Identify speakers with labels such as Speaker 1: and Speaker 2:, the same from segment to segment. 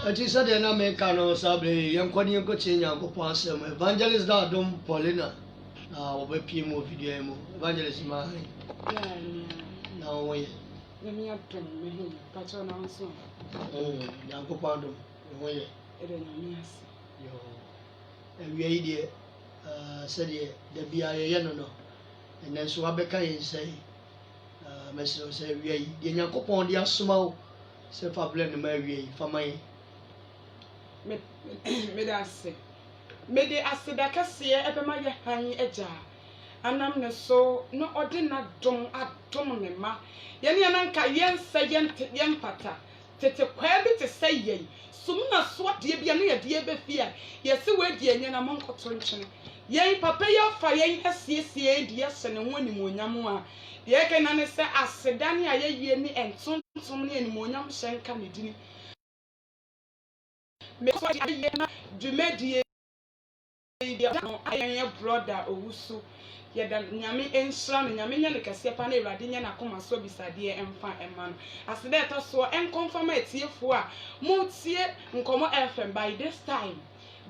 Speaker 1: It is a American Sable, young Quanian Cochina, Copansum, Evangelist Dom Paulina, over PMO video, Evangelist mine. Now, let
Speaker 2: me up to me, Patron also.
Speaker 1: Young Copando, it is and we idea said the BIA, no, and then so Abeka say, Messi say, we are the young Copon, the small, say for blend Mary for my.
Speaker 2: Mede aseda kase ebema ye han eja anam ne so no ode na dom adom ne ma ye ne nanka yensa yempata tete kwa bi te say yen sum na so de bia ne ye de be fia ye se we de enye na monkoto nkyene yen papa ye fa yen asiesie de ye se ne ho animonyam a ye ke na ne se aseda ne aye yie ni entontom ne animonyam hyenka ne dini me so aye na dwumedie ayen brother owusu yeda nyame ensra no nyame nya ne kase pa na ewrade nya na koma so bisade emfa ema no asede eto so enconfirm etiefo a mo tie nkomo FM by this time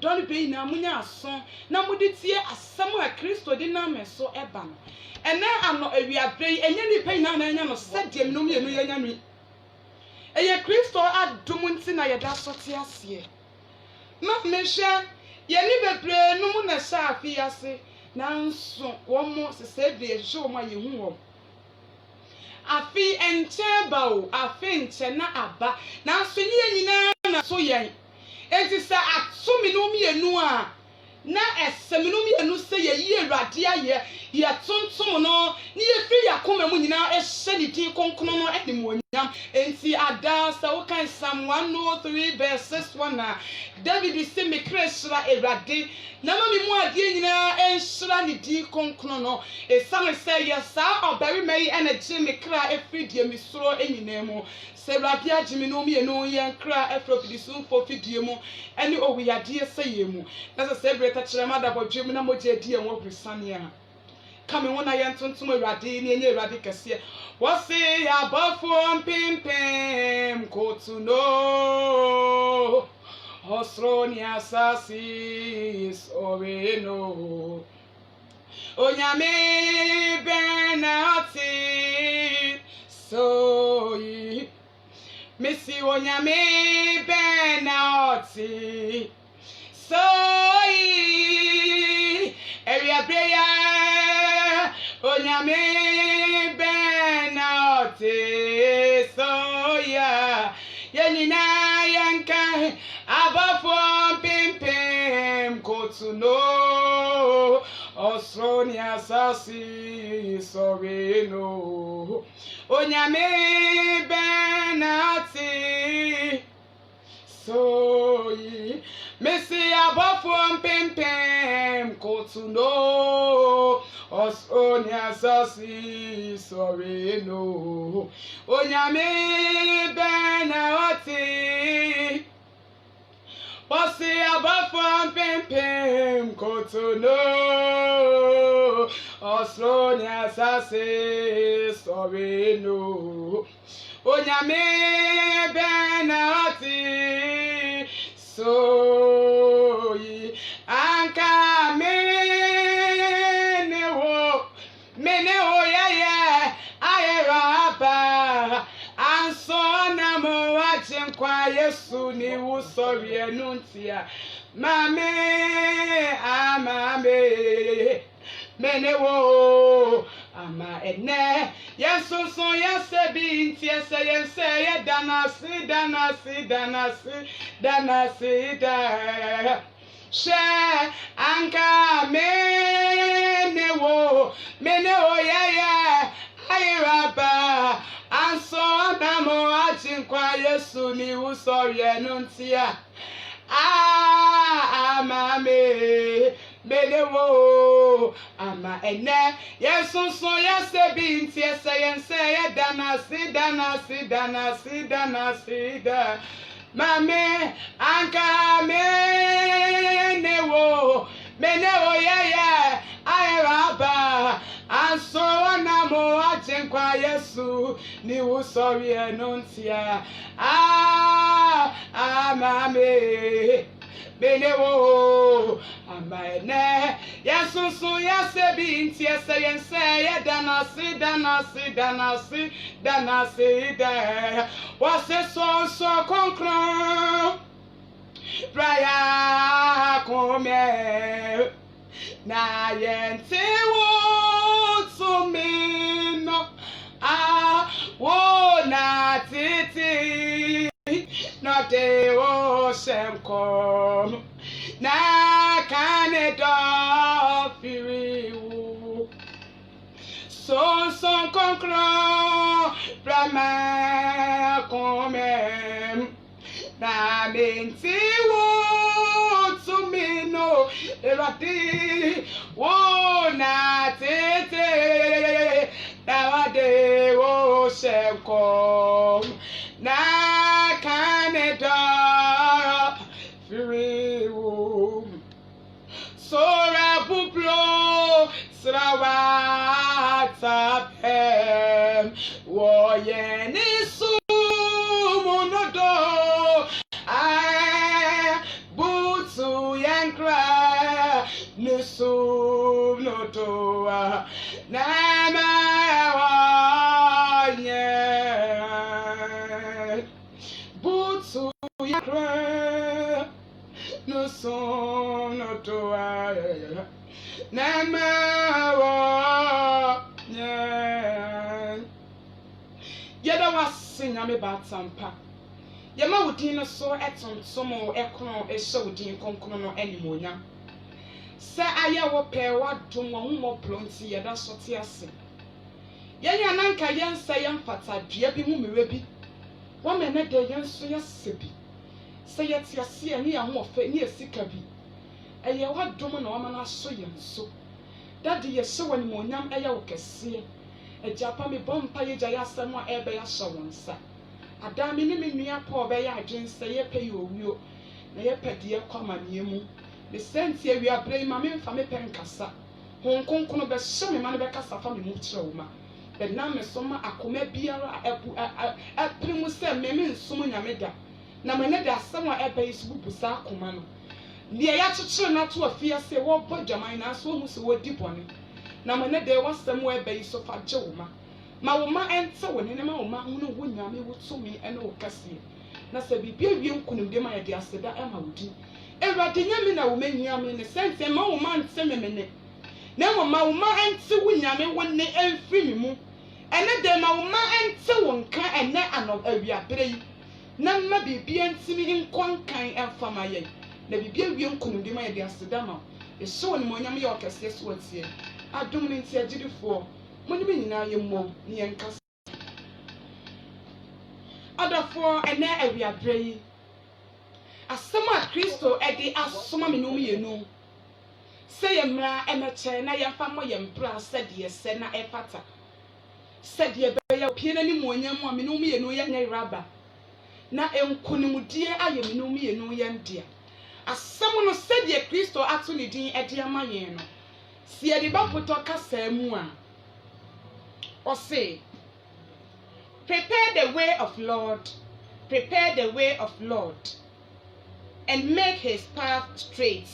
Speaker 2: don be na munya aso na mudi tie asem a Kristo di na meso eba no ene ano awiabrei enye ni pe na nya no sedem no mienu yenya nwi eye Kristo adum nti na yeda so tie ase na mehwe yeni bebre no mu na sha afi ase nanso womo sesebe ehwe mo yehu wo afi enche ba o afi enche na aba nanso nyina na so yen enti sa atumi no mienu a na esemi no mienu se ye Ewrade aye ye tontom no ni ye fi yakoma mu nyina ehye ni din konkono no enim wonyam enti ada sa wo kan Psalm 103 verse 1 na David se me kresra Ewrade na ma mi mu ade nyina enhira ni din konkono no esame se ye sa obari mai energy me kra efidie mi soro enyina mu se Ewrade agimi no mienu ye kra efropidisum fo fidie mu eni owiyade se ye mu na se breta kire ma da bodwem na moje die wo brisane a kame wona ye ntontom Ewrade ni enye Ewrade kase wo se abafo pimpem kotu no osroni asasi soreno onyame benati soyi misi onyame benati soyi ewiabreya onyame benati soya yenina yanka abafo pimpem kotuno osroni asasi soreno onyame benati soyi mesi abafo pimpem kotuno osroni asasi soreno onyame benati Pasi abafo pimpem kotono osroni asase soreno onyame benati soyi anka menewo yaya ayeraba ansona mo wachenkwa Yesu ni usori enuntia mame amame menewo ama ene Yesu so yesebi ntie se yense danasi da she anka menewo yaya ayiraba anso na mo achinkwa Yesu ni usori enuntia amame menewo ama ene Yesu so yesebi ntie se yense danasi da mame anka menewo yaya ayiraba anso na mo achinkwa Yesu ni wo sorry enontia amame benewo amane yasunsun yasebi nti ese yense ye danasi de wase so konkron Raya come na yente wo to me no wo na titi no de wo shenko na Canada firiu so concro Raya come na menti wo to me no erati wo na tete na wade wo shenko na Canada free wo sora bublo srawata pem wo ye ni su Nusu no toa na mawanye butu yakre nusu no toa na mawanye yeda wasinya me batampa yema wudin no so etontomo ekron ehye wudin konkono no animonya se aya wo pe wa dum wo mo plonti ye da sote ase yenya nanka yensa yempata dua bi mu mewe bi wo me ne de yenso yese bi se yeti ase ani ya ho ofe ni esika bi eye wa dum na wo ma na so yenso dade ye hye woni mo nyam eye wo kese ejapa me bompa ye gya yasem a ebe ya hye wonsa adame ni me nua pa obe ya adwen se ye pe ye owuo na ye pede ye kwamanie mu the sense we are praying, Mammy, for me pencassa. Hong Kong be show me man be cassa for me muchoma. The name is summer a come biara a primus me summon yameda. Namaneda somewhere a base busa comano. Near yachu not to a fear say what boy jamina so who's word deep on it. Namaneda was somewhere base of a joma. Mama enter when any mamma who would yammy would so me and no cassie. Nasa be young couldn't be my dear said that Emma would. Everything you mean, I will make you in the sense that my woman send me. Now, my woman and two women when they ain't free me. And then my woman and two one can and net and of every day. None may be being seen in one kind and for my yen. The baby young couldn't be my dear Sedama. It's so in Moyam York as this was here. I don't mean to do for when you mean now you move near and cast. Other four and there every day. Asama Kristo edi asoma menum yenu se yemra emeche na yemfa mo yempra sede se na efata sede be ya pie na ni muonyam a menum yenu ye nya raba na enkonimudie aye menum yenu ye ndia asam no sede Kristo ato ne din edi amayen no si edi ba poto kasa mu a o say prepare the way of Lord and make his path straight.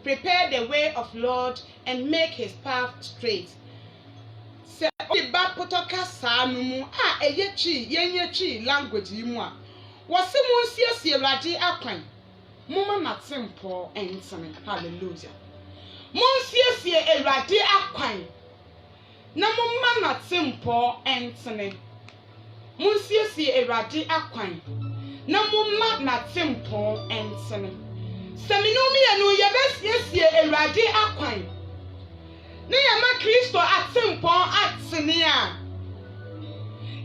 Speaker 2: Prepare the way of Lord and make his path straight. Se o ba potoka sanumu a yenye chi language yimu a wose mu siesie Awurade akwan mumma natempo entene hallelujah mun siesie Awurade akwan na mumma natempo entene mun siesie Awurade akwan na mumma na tempo entene seminomi enu ye besiesie Awurade akwan na yama Kristo atempo atene a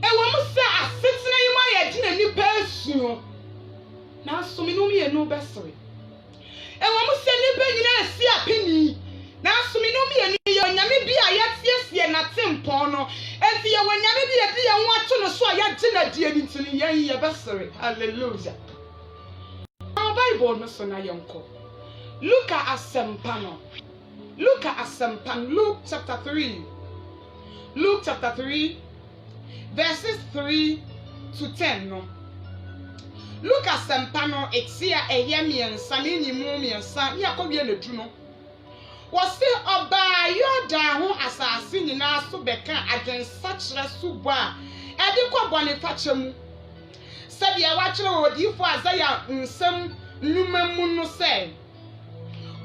Speaker 2: ewo musa asetene yima ye gina nipa asuo na sominomi enu besere ewo musa nipa nyina asi apeni na sominomi enu ye onyame bi a yetiesie na tempo no enti ye wonyame bi ye di ye ho ato no so a ye gina die ni tini ye besere hallelujah. Our Bible no so na yonko look at asempano Luke chapter 3 verses 3 to 10 no. Look at Sempano, Exia, Eyemian, Samini Mumian, Sam, Yakobian, the Juno. Was still a by your down assassin in our Subeka against such a suba, Adequa Bonifacium. Said ya watcher or you for Isaiah in some Numamuno say.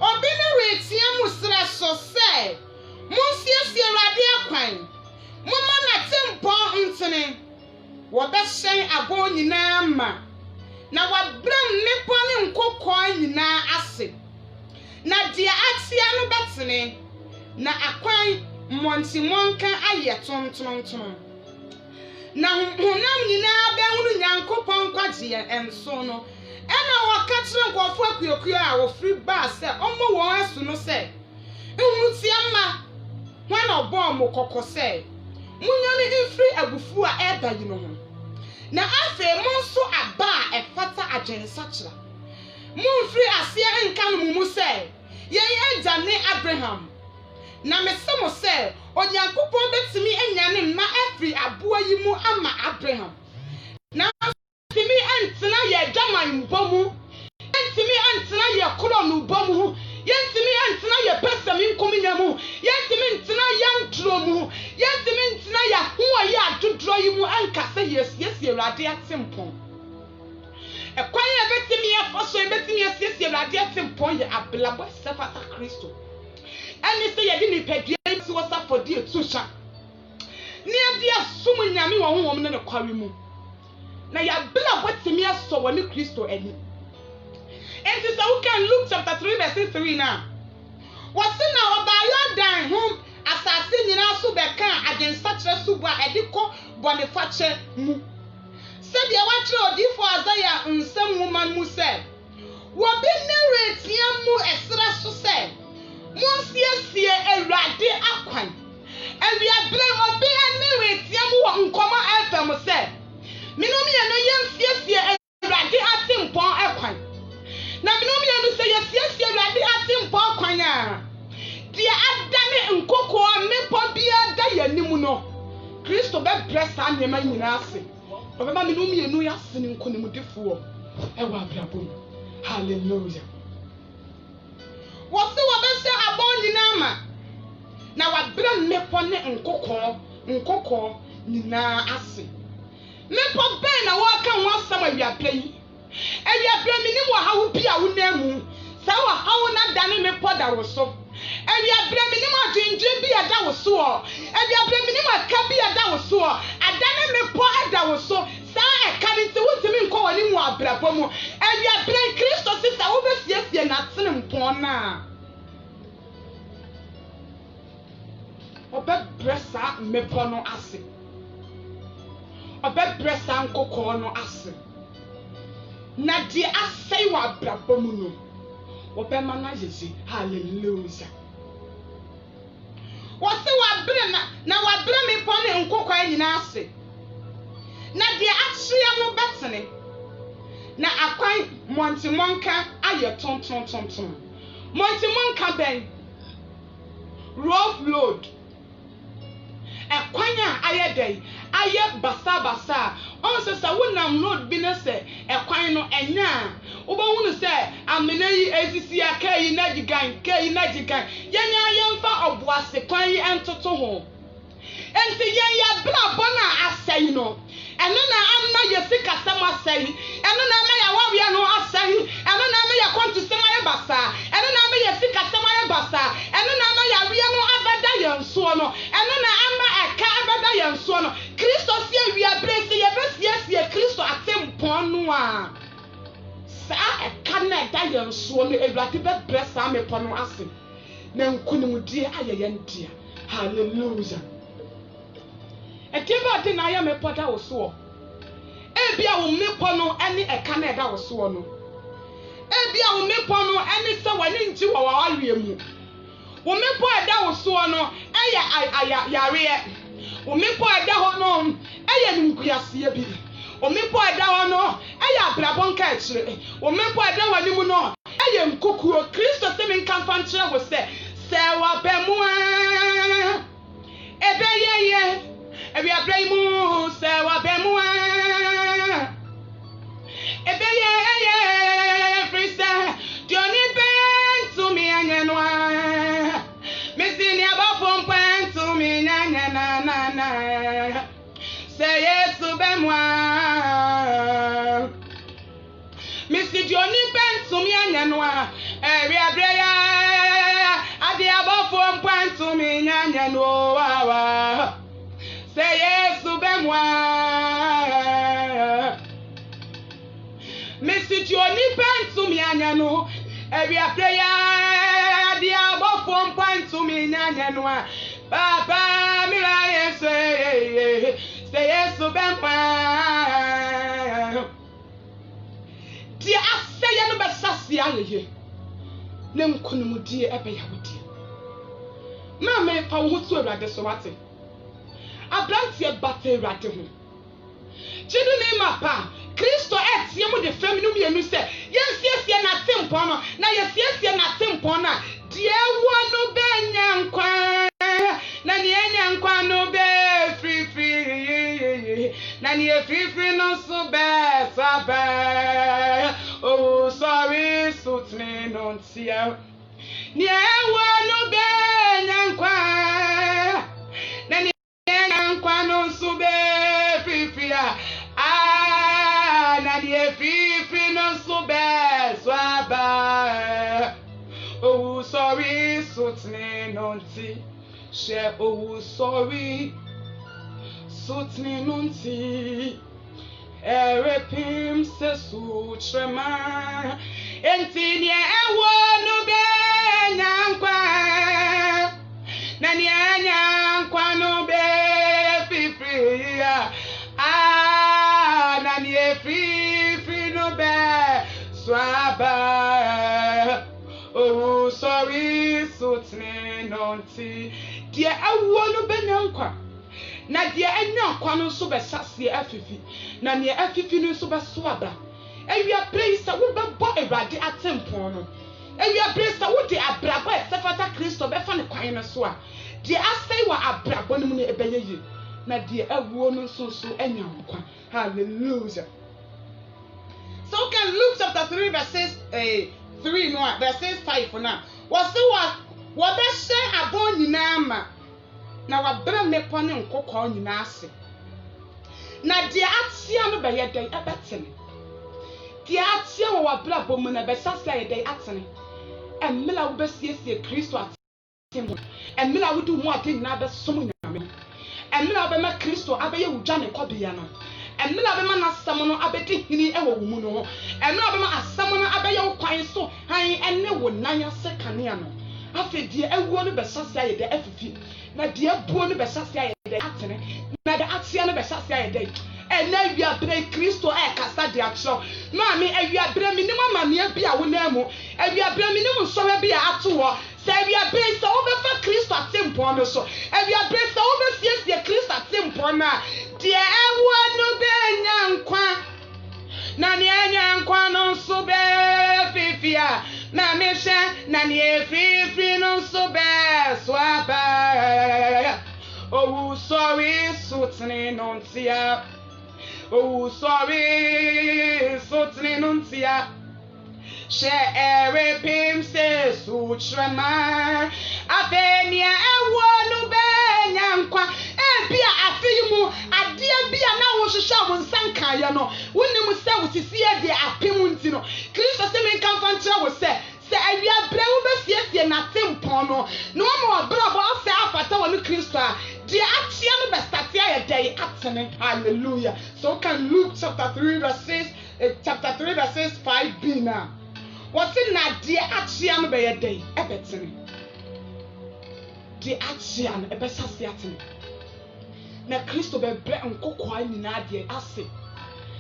Speaker 2: Obinere tia musra so say, Monsieur Sierra Quine, Mama na tempo ntene, wabɛhyɛn abo nyinaa ma, na wabram nipa ne nkokɔ nyinaa ase, na deɛ atia no bɛtene, na akwan mmɔntemɔnka ayɛ tontonton, na honam nyinaa bɛhunu Nyankopɔn kwagye ɛnso no. Ena wakatire nkofo akuokuo a wofri ba se omo won asu no se nhutiama hwan obom kokko se munyame ifri abufu a eba yi no ho na afi mo nso aba a efata agensachira mumfri asia nka no mu se yen agane Abraham na mesemo se Onyankopon betimi anya ne mma afri aboa yi mu ama Abraham na Timi antina ye jaman bomu yentimi antina ye kolonu bomu yentimi antina ye pesami nkominyamu yentimi antina yantro mu yentimi antina ya ho ye adodro yi mu ankase yes Ewurade atempon ekwan ye betimi ye foso ye betimi yes Ewurade atempon ye ablabo sefata Kristo eni se ye di nipadua ti wosa fodi etusha ni ade asum nyame wo honhom ne kware mu na ya bla watimi aso woni Kristo ani. And so we can Luke chapter 3 verse 3 now. What's now about your dying home assassin in our subeka against such a suba ediko boniface mu. Said the watcher di for Isaiah and some woman mu said, "What be narrate mu extra so said, Monsieur Ewurade akwan." And we are blame or be narrate mu nkoma FM said. Minomi no yensiesie Ewurade atempon akwan. Na minomi no say yensiesie Ewurade atempon akwan a. Dia adane nkoko mepo bia da yanim no. Kristo be bless anyema nyina ase. Obema minomi no yase ne nkonimdefo ewa abrabom. Hallelujah. Wose wo be se abon nyina ma. Na wabra mepo ne nkoko nyina ase. Mepo ben na waka wansam awiapra yi. Awiapra mi ni wo hawo pia wo na mu. Sa wo hawo na dane mepo da wo so. Awiapra mi ni mo adwendwe bi ada wo so. Awiapra mi ni mo aka bi ada wo so. Adane mepo ada wo so. Sa eka ni se wotimi nko woni mu abrabo mu. Awiapra Kristo sisa wo besiesie na tene mpon na. Obe bresa mepo no ase. Obebresa nkoko no ase na die asai wa abrabom no obema na yesi. Hallelujah. Wose wa bre na wa bre me pone nkoko anyina ase na die ahye mo betene na akwan montimonka aye tonton montimonka ben rough road ekwanya aye dey aye basa onse sa wonam road bi na se ekwan no enya ubo hunu se amena yi esisi akai na gigan yenya yemfa oboase kwan yi entoto ho enti yenya bla bona asai no eno na amma yesika sam asai eno na amma ya wawia no asai eno na amma ya kwantu sema ye basa eno na amma yesika sema ye basa eno na amma ya wia no abada yenso no eno na amma eka abada yenso no Kristo sie wia brese ye besie Kristo atempon no a sa eka na da yenso no Ewurade be bresa me pono ase na nkunimdie ayeye ndia. Hallelujah. Etiba de na ya me poda wo so ebia wo me pono ene eka na da wo so no ebia wo me pono ene se wani nti wo wa awie mu wo me po da wo so no aya yare wo me po da ho no aya nimkuase bi wo me po da ho no aya abrabon ka akire wo me po da wani mu no aya nkokuo. Kristo se men kan fan kire wo se wa bemua ebeyeye Ebi abraimu se wa bemwa. Ebe ye frisa. Dioni ben to me anyenwa. Missini abafom pen to me na. Say yes to bemwa. Missy Dioni ben to me anyenwa. Ebi abreya. Adi abafom pen to me nyanwa. Say yes to bemwa. Missy Dioni ben to me anyano. Every prayer, the above point to me, Nyanwa. Papa, me I say yes to Bempa. Dear, I say, no Bassasia, Nem Kunumudi, Ebayawudi. Mamma, for what's so rather so what? I brought your battery rather. Children, my pa. Kristo etiemu de feminum ye nu se yes na tempo no na yes na tempo na de wonu benya nkwa na ne enya nkwa no be free na ne free no so be sabe oh sorry sutne no tia ne wonu benya nkwa na ne enya nkwa no so be free Fifi no so bad, swaba. Oh, sorry, sutni nonti. Share, oh, sorry, sutni nonti. Erepim se sutrema. Entinia ewonu be nyankwa. Nani nyankwa no be fifi. Nani fifi no be swaba. Oh sorry sutni nonti. Dia awo be nyankwa. Na dia nyankwa no so be sase afifi. Na ne afifi no so be swaba. Ewia praise wo be bo Awurade atempon no. Ewia praise wo de abrabo esefata Kristo be fa ne kwan no so a. Dia asai wa abrabo no mu ne ebeye. Na dia awo no so enyankwa. Hallelujah. So can Luke chapter 3 verses 3 no verses 5 for now. Was be share abon nyina ma. Na wa bra mepo ne nkokọ nyina ase. Na dia atia no be ye den ebetene. Dia atia wa bra bomu na be sase ye den atene. Emmela wo be siesie Kristo atembo. Emmela wo du mu ade nyina be som nyame. Emmela wo be ma Kristo abeye wudwa ne kobia no. Emmela be ma na asam no abedi hini ewo wo mu no. Emmela be ma asam no abeye wo kwan so han enne wo nan ase kanea no. Afi die ewuo no be sase aye de afifi. Na die buo no be sase aye de atene. Na de atia no be sase aye de. Ena wi abre Kristo kasa de atro. Ma me awi abre mi ni mama me bia wo na mu. Awi abre mi ni mu so bia ato ho. Se awi abre se wo be fa Kristo atempo no so. Awi abre se wo be siesie Kristo atempo na. Die ewo no be nyankwa. Na ne nyankwa no so be fifia. Na me hwe na ne fifi no so be swaba. Oh sorry sutni nontia. Oh sorry sutni nontia. She erepim se sutrema. Afenia ewo no be nyankwa. Bia afimu ade bia na wo hwehwa wo nsanka ya no. Wonim se wo sisi de apem ntino. Kristo se men kan fantra wo se awia bre wo besiesie na tempon no. No mo brabo ase afata wo no Kristo a de atia no bestatia ya dey atene. Hallelujah. So can Luke chapter 3 verses 5b now. What's in na de atia no be ya dey ebetene. De atia no ebesase atene. Na Kristo be bre nkokwa nyina de ase.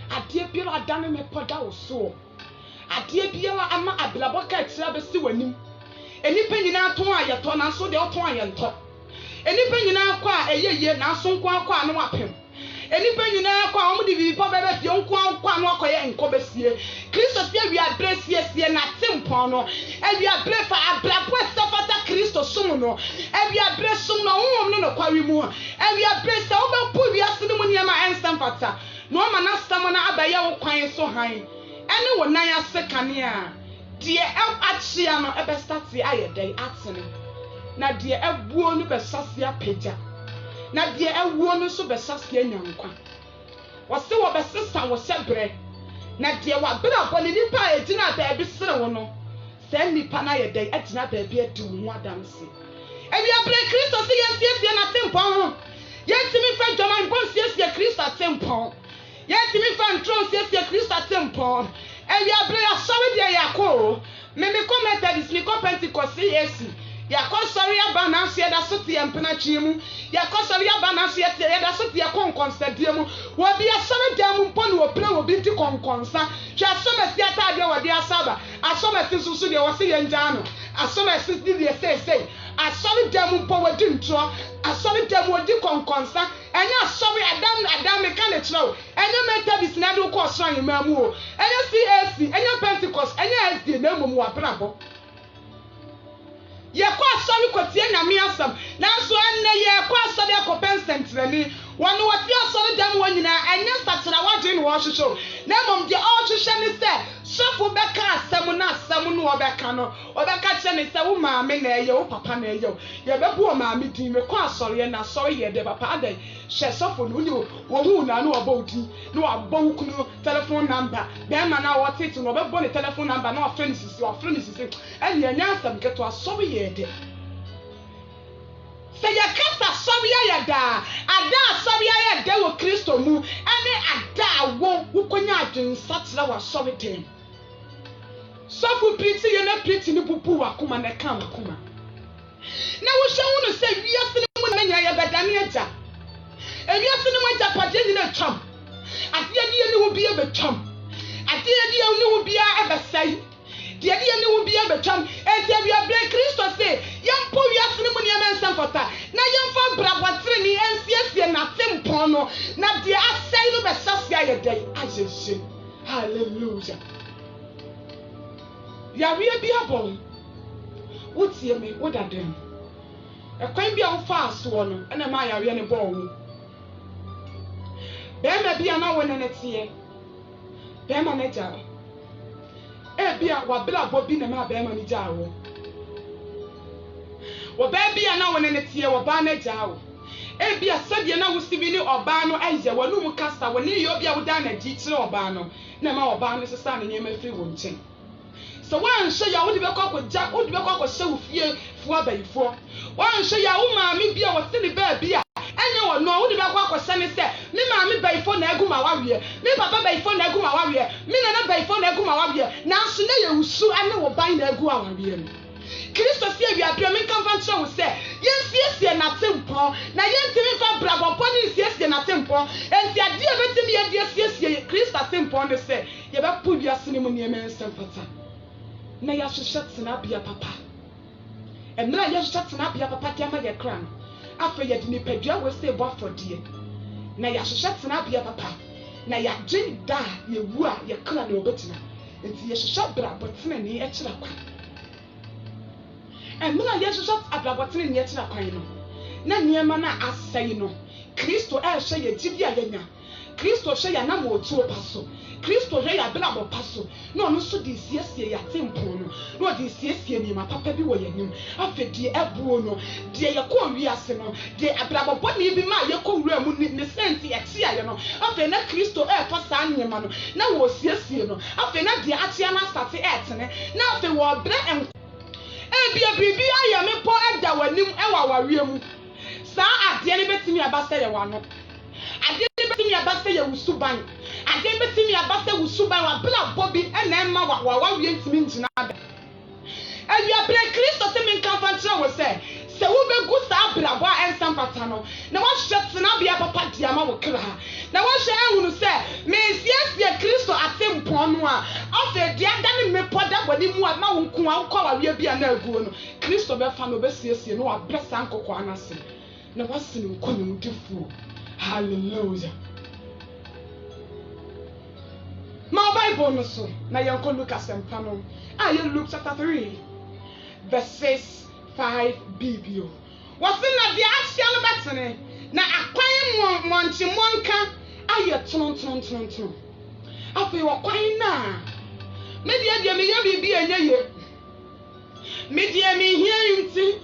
Speaker 2: Ade biara adane me poda wo so. Ade biara ama ablabɔka atira be si wanim. Enipa nyina ton ayeto na so de oton ayento. Enipa nyina akwa eyeye na so nko akwa no apem. enipa nyina kwa omo di bibi pa bebe fie nkwa no akoye nkobesie Kristo sie wi abre sie na tempon no ewi abre fa abrapo estafata Kristo sum no ewi abre sum no honhom no kwari mu ewi abre se obepu wi ase no mu niema enstamfata no ma na stam na abaye wo kwan so han ene wo nan ase kanea die achia no ebe start ayedai atene na die ebuo no be sase apagya na die ewuo no so be sase anyankwa wose wo be sesa wo sebre na die wa bra boni nipa ejina ba bi sere wo no se nipa na yedai atina ba bi adu ho adamse ebi abre Kristo se yesiesie na tempon ho yentimi fa dwama mbon siesie Kristo tempon yentimi fa ntron siesie Kristo tempon ebi abre ya sorry dia yakọ me commented me ko Pentecost esi yakọ sorry aba na so da so tie mpena chimu yakọ sorry aba na so tie da so tie konkonsadie mu wo bi asore da mu mpo no opre wo bi ti konkonsa hwa so mesi atade wo di asaba asoma si susu de wo se yenja no asoma si di say asore da mu mpo wo di ntro asore da mu di konkonsa enya asore adam me kan e kiro enya meta bisna do ko so an mamu o enya CAC enya Pentecost enya SD na mum wa brabo ye kwa asore kwatie nyame asam na so enne ye kwa asore akopensent rani wonu wati asore dam wonyina enya satira wadwe no wo hwehwe na mum de o hwehwe ni se sofu beka asam na asam no obeka no obeka che ni se wo maame na eye wo papa na eye ye bebu o maame din me kwa asore na asore ye de papa adai hye sofu no ni wo hu na no obodi no abon kunu telephone number be ma na wo tete no obebo ni telephone number na o friend sisi eni enya asam keto asore ye de se ya kasa asore ye da ada asore ye de wo Kristo mu ene ada wo ukonya adwen satira wa asore den sofu priti ye na priti ni pupu wa kuma na kan kuma na wo hwe wo no se wiase ni mu na nya ye bedane aja ewiase ni mu aja pade ni na twam ade ade ni wo bia betwam ade ade ni wo bia ebesai de ade ni wo bia betwam enti bia bre Kristo se yempo wiase ni mu ne mensa fota na yemfa brabotre ni ensiesie na tempon no na de asai no besase ayedai ajeje hallelujah ya we bi abon wotie me wodadem ekwan bia wo fa aso no ena ma ya we ne bo wo be ma bia na wo ne netie be ma ne ja e bia wa bla bo bi ne ma be ma ne ja wo be bia na wo ne netie wo ba ne ja wo e bia sadie na wo sibili oba no aye wo no mu kasa wo ne yo bia wo da na ji kire oba no na ma oba no sesa ne nyema firi wo nchen so wan hye ya wo de bekọ akọja wo de bekọ akọhye wo fie fu abayifo wan hye ya wo maami bia wo se ne ba bia enya wo no wo de bekọ akọhye ne se me maami bayifo na egu ma wawie me papa bayifo na egu ma wawie me nana bayifo na egu ma wawie na so na ye wusu ane wo ban na egu awawie no Kristo sie wi apia me kan fa nche wo se yensiesie na tempo na yentimi fa brabopɔ ne siesie na tempo enti ade ebetimi ye die siesie Kristo tempo ne se ye be pu bia sene mu ne men sempata na ya hwehwetena bia papa emra ya hwehwetena bia papa dia ma ye kra no afa ye de nipadua we se bo afodie na ya hwehwetena bia papa na ya gye da ye wu a ye kra na obetina enti ye hwehwe brabotena ne e kira kwa emra ya hwehwe abrabotena ne e kira kwa no na niema na asai no Kristo e hwe ye gibia ye nya Kristo hwe ya na mo otuo paso Kristo hwe ya bela bo paso no no so di siesie ya tempo no no di siesie ni ma papa bi wo yanim afedi ebuo no de ye ko wiase no de abrabo boni bi ma ye ko wura mu ne senti ye tia ye no afa na Kristo e fa sa nyema no na wo siesie no afa na de atia na start etene na afa wo bre en e bia bibi aye me po eda wanim e wa wawie mu sa ade ne betimi abasa ye wano ade ne betimi abasa ye wusuban ade betimi abasa wusuban wa bla bobi ena emma wa wawie ntimi ngina da awia bre Kristo se men kan fa kire wo se wo begu sa brabo a ensam pata no na wo hwetena bia papa dia ma wo kra na wo hwe ehunu se me siesie Kristo atempo no a afa dia da ne me poda bodi mu a ma wo nko a wo kwa wawie bia na aguo no Kristo be fa no be siesie no wa bresa nkokọ anase na wasini nko ne mudifu hallelujah My Bible no so. Na yanko Luke asempano. Luke chapter 3, verses 5 BBO. What's in the actual battery? Na akwan monchi monka aye ton. Afi wakwan na. Media me ya bibi enye. Media me here inti.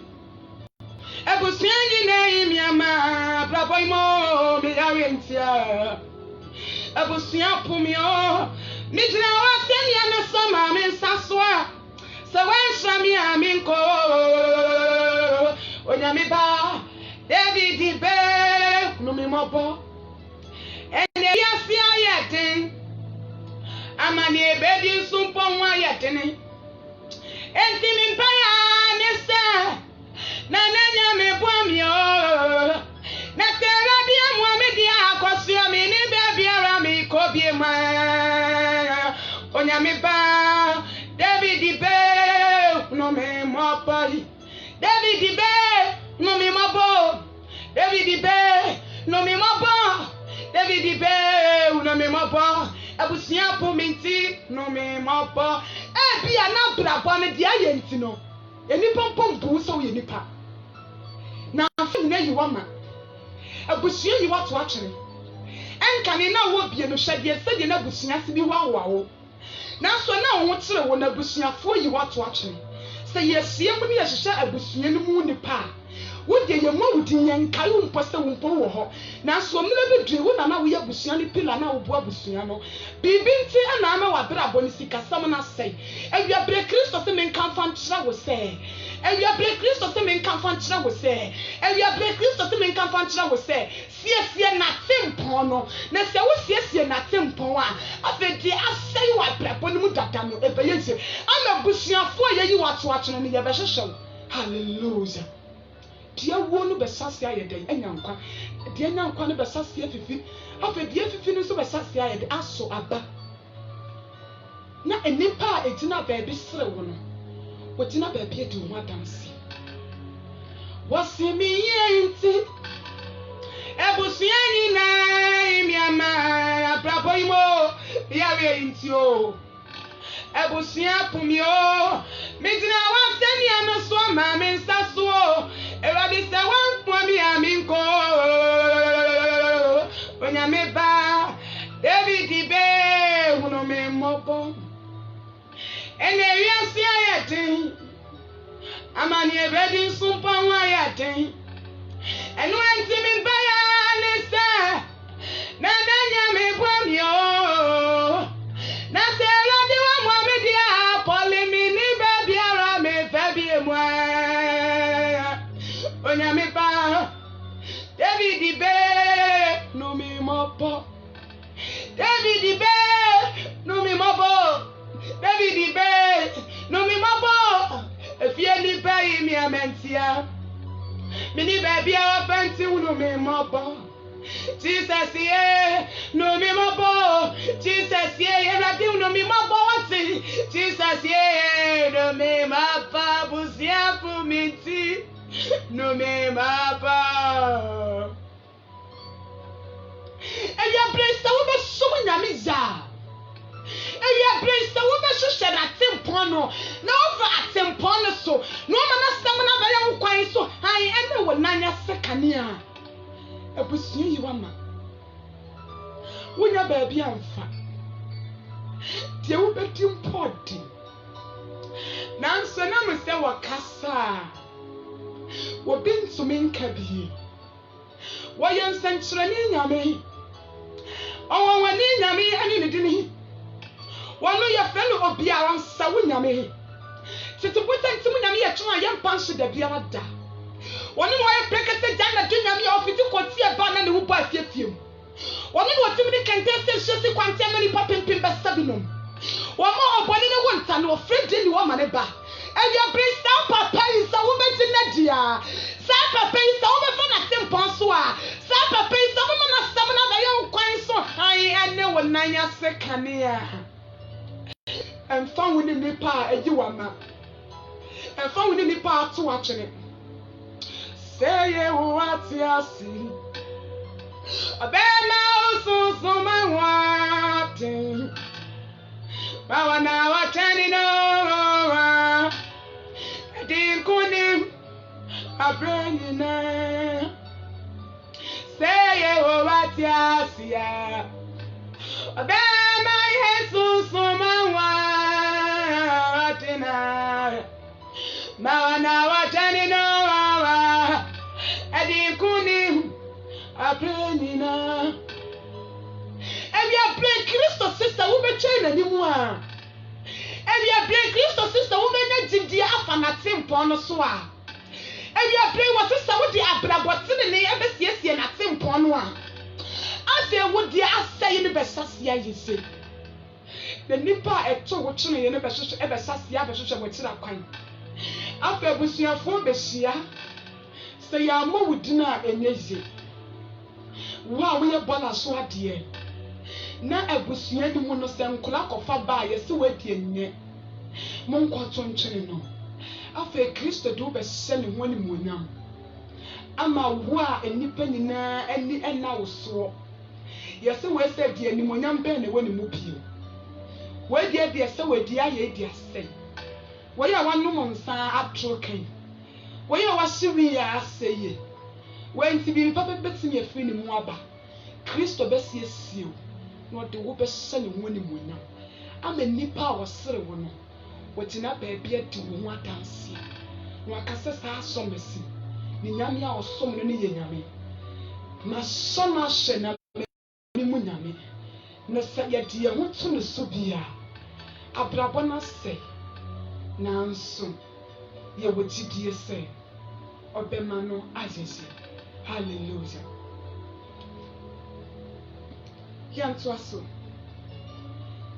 Speaker 2: Ebusiani na imiama braboy mo me ya wentia. Ebusia pumio. Midna wa senya na sama me saswa. So when Shami Aminko Onyamiba David Be Numimobo and the Yasia Yatin Amani Bedi Sumpon Yatini and Timin Paya Nessa Nananya me Bomio Natera Dia Mohamedia Kosio Mini Babia Rami Kobiema Onyamiba David Be no me mopai David Be no me mobo David Be no me mobo David Be no me mobo Abusia po minti no me mobo bia na brabo me dia yenti no enipa pompo so ye nipa na afi na yi wama abusia yi wato akere enka ne na wo bie no hwede se de na abusia se bi wawo na so na wo kire wo na busuafo yi wato akye se yesie mu ne yehye abusua no mu nipa wo de ye mu wudi yen kai wo mpo se wo mpo wo ho na so mle be dwe wo na wo ye busua ni pila na wo bu abusua no bibi nti na ama wa bra bo ni sika sam na sei awia bre Kristo se men kan fan kira wo se awia bre Kristo se men kan fan kira wo se awia bre Kristo se men kan fan kira wo se sie na tempo no na se wo sie na tempo a afedi asei wa bra bo ni mu dada no ebe ye ama busuafo ye yi wato akye no ye be hwehwe hallelujah dia wo no besase ayede enyankwa dia enyankwa no besase afifi afedi afifi no so besase ayede aso aba na enipa etina baabi sere wo no wotina baabi edi wo adansi wasimi yenti ebusua nyina imiama abraboimo yawe yenti o ebusua pumio midina waseni anaso ma mensaso Eradi se wan kwami aminko Onyame ba David Be uno me mopo Ene wiase ayete Amani ebedi sumpa wa ayete Enu enti ba ya nese Na danya me bwamyo Na se eradi wa Muhammedia Polimi ni bebi ara me febi emwa Onyame ba David Be no me mopo David Be no me mopo David Be no me mopo efie ni pe mi amentia mini baby a fanti no me mopo Jesus ye no me mopo Jesus ye eradi no me mopo wati Jesus ye no me mapa busia fu minti no me mapa eya blessa wo be so nyame za eya blessa wo be hwehwe na tempo no na over atempo no so no ma na sam na ba ya kwan so ai ene wo nanya sekania abusu yi wa ma wonya ba bia amfa tie wo be timpodi nanso na me se wakasa wo bintumi nkabi wo yensankyerani nyame wani nyame ani ne dini wano ya felo obiara nsa wo nyame titibuta ntimu nyame ye twa ye mpanso da biara da wano no ye prekete jana du nyame ya ofiti koti e ba na ne wo ba fiefiem wano no otimi ni kentese hyesi kwante mani papempem ba sabinom wama obone ne wonta no ofredi ni wo mane ba eya brista papa isa wo beti na dia sa papa isa wo be fa na tempon so a sa papa isa wo na sam na ba ye kwan so ai ane wo nanya sekania emfa wo ni nipa eji wama emfa wo ni nipa ato akene say ye wo atiasi abema osusu ma wati Mawana watani no Dinkuni Abrenina Say Watiasia Obema Jesus Mawa Watina Mawana watani no Dinkuni Abrenina and we are playing Christo sister woman chain anymore. And we are playing Christo sister woman did the afanatim ponosoa. And we are playing what sister would the abrabotin and the MSC and a tim ponoa. As they would the assay in the Bessasia, you see. The Nipa at two watching in the Bessasia, Bessassia, which are kind. After we see a full Bessia, say our more with dinner and easy. Wow, we are born so dear. Na abusua ni mu no se nkola kofa ba ye se wadie nye mo nkwato nkyene no afa Kristo do be se ne ho ni muonyam ama wo a enipa nyina ani ena woso ye se we se die ni muonyam be ne woni mu bio wadie de se wadie aye di ase wo ya wanom nsa atro kan wo ya wahyewi ya aseye wo nti bi papa betimi afiri ni mu aba Kristo be siesie no de wo be se ne ho ni muonyam ama nipa a wosere wo no wotina baabi adi wo ho adanse no akase sa asomesi ni nyame a osom no ne ye nyame na sona hye na me mu nyame na sa ye de ye ho to no so bia abrabo na se nanso ye wotidie se obema no azesi hallelujah yanto aso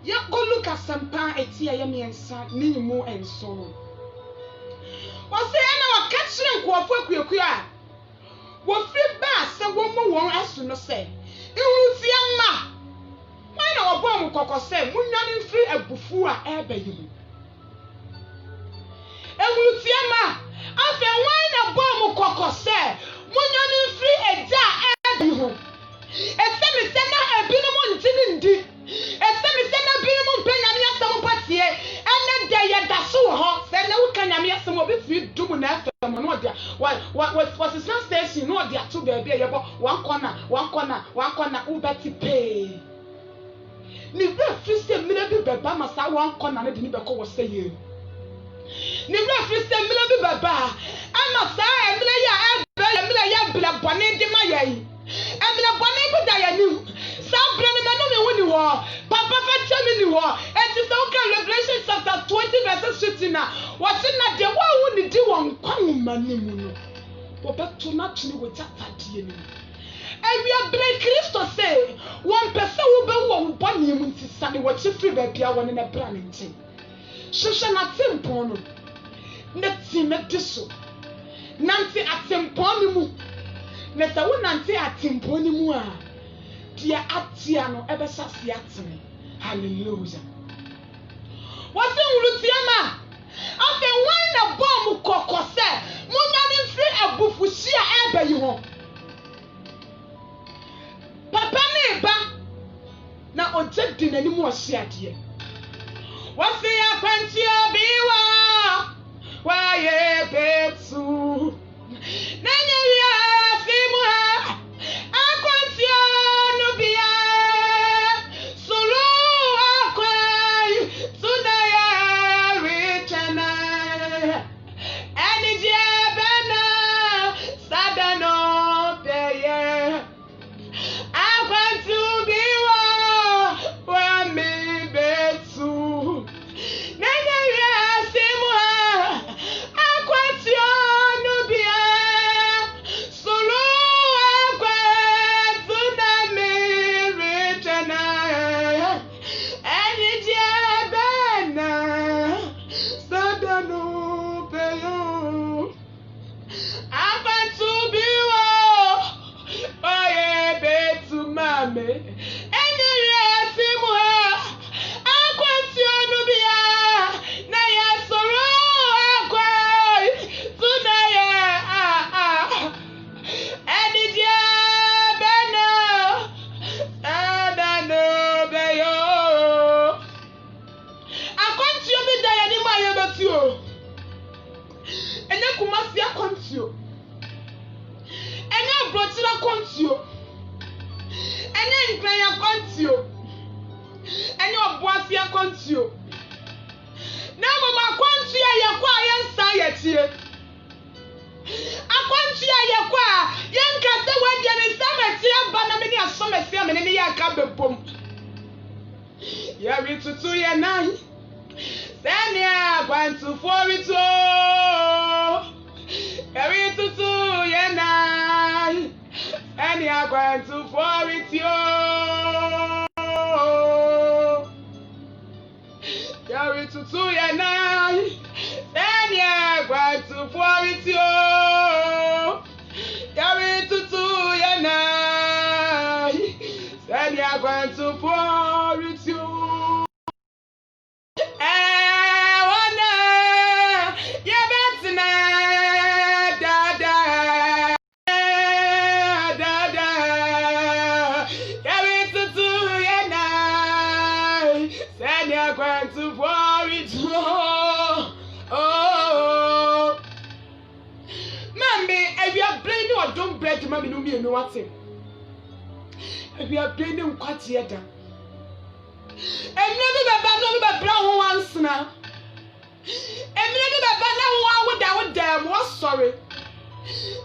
Speaker 2: ya go look at sampa etia ya miensa minimu enso wose na wakachire nkoofo akuaku a wo free ba se wo mo won aso no se ihurutia ma why na wo bom kokose munyane free abufu a ebe yimu ihurutia ma afa why na bom kokose munyane free eja ebe yimu esemi se na ebinom ntini ndi esemi se na ebinom mpenya me asem patie ene de ye daso ho se na wo kanya me asem obetumi dum na afem no dia what is not station no dia to be ye bo one corner ubeti pay ni be free se mira bi beba masa one corner na de ni be ko wo se ye ni be free se mira bi beba ama sa emira ya bla bone de maye Emina boni bu da ya ni sa bra ni me no me woni ho papa fa tell me ni ho it is okay Revelation chapter 20 verse 15 na what na de wa wu ni di won kwan ma ni mu no wo beto na tuni wo tatadie ni ewia bre Kristo say one person wo be wo boni mu ntisa ni wo chi free ba bia woni na bra ni ntin hwehwe na tempo no na ti me diso nanti atempo ni mu Neta wo nante atimpo ni mu a dia atia no ebesase atene hallelujah wase wulutia ma afa wan na bom kokose munya ni free abufushi a ebe yi ho papa ne ba na ojedi nani mu ohye ade wase akwanti obiwa wa ye betu nanya Kumasi akɔntio. Ɛnyɛ abrɔkyerɛ akɔntio. Ɛnyɛ nkran akɔntio. Ɛnyɛ ɔboase akɔntio. Na mama akɔntio a yɛkɔ a yɛnsa yɛtie. Akɔntio a yɛkɔ a yɛnkasa wadeɛ ne nsa mɛtie aba na mene asɔmɛsi a mene ne yɛ aka bɛbom. Yɛre tutu yɛ nan. Sɛnea akwantufoɔ retuo. Yɛre tutu yɛ nan. Sɛnea akwantufoɔ retuo. Yɛre tutu yɛ nan. Sɛnea akwantufoɔ retuo. Yɛre tutu yɛ nan. Sɛnea akwantufoɔ retuo. Don't break mommy no me no what him. If you are blaming Quatieta. And never be brown once now. And never be one without damn was sorry.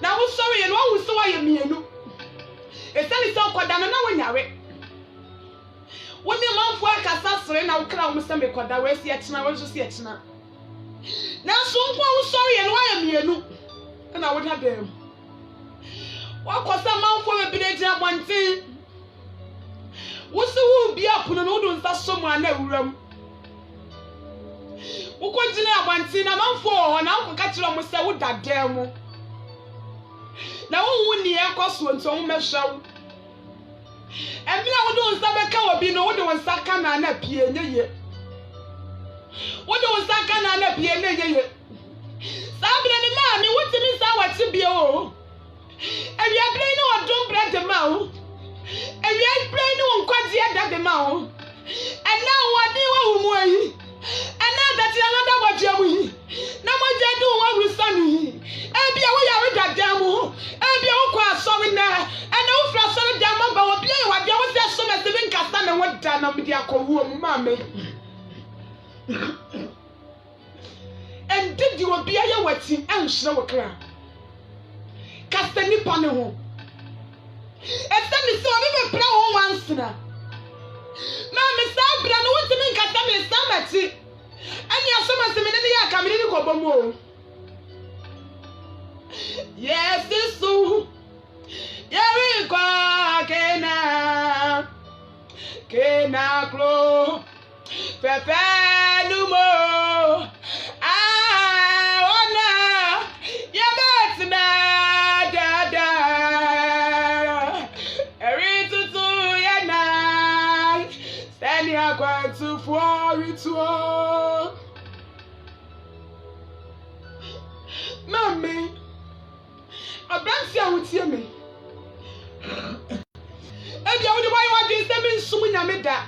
Speaker 2: Now was sorry and one was so I am me. It's only so quite damn no one yare. When your mouth work assassin, I'll crown Mr. Mekwa that was yet now was just yet now. Now someone was sorry and why am you? And I would have them. What was a man for a village at one thing? What's the wound be up on an old that someone never room? What continue at one thing a man for and I'll catch you on myself that damn. Now, who the air cost one so much show? And me, I would do some cow be no one second and a piano. What was second and a piano? Somebody, mammy, what's the miss hour to be oh? And we are playing no don't break the mouth. And we are playing no quantity at the mouth. And now what do you want? And now that you are not what you will. Now what you do what we sunny. And be away with that damn. And be all sorry now. And no flash on the damn but what play what there was that so much living castan and what done with your co mammy. And did you be a wetting and show a crowd? Castani Pano. And then so I never brown once now. Mamma Sabra, no one to make Castami Samati. And you are so much a coming in the Cobomo. Yes, this so. Yari Kena Kena Clo Pepe Numo. To for it to Mammy, a branch would hear me. And you only why you send me soon, I made that.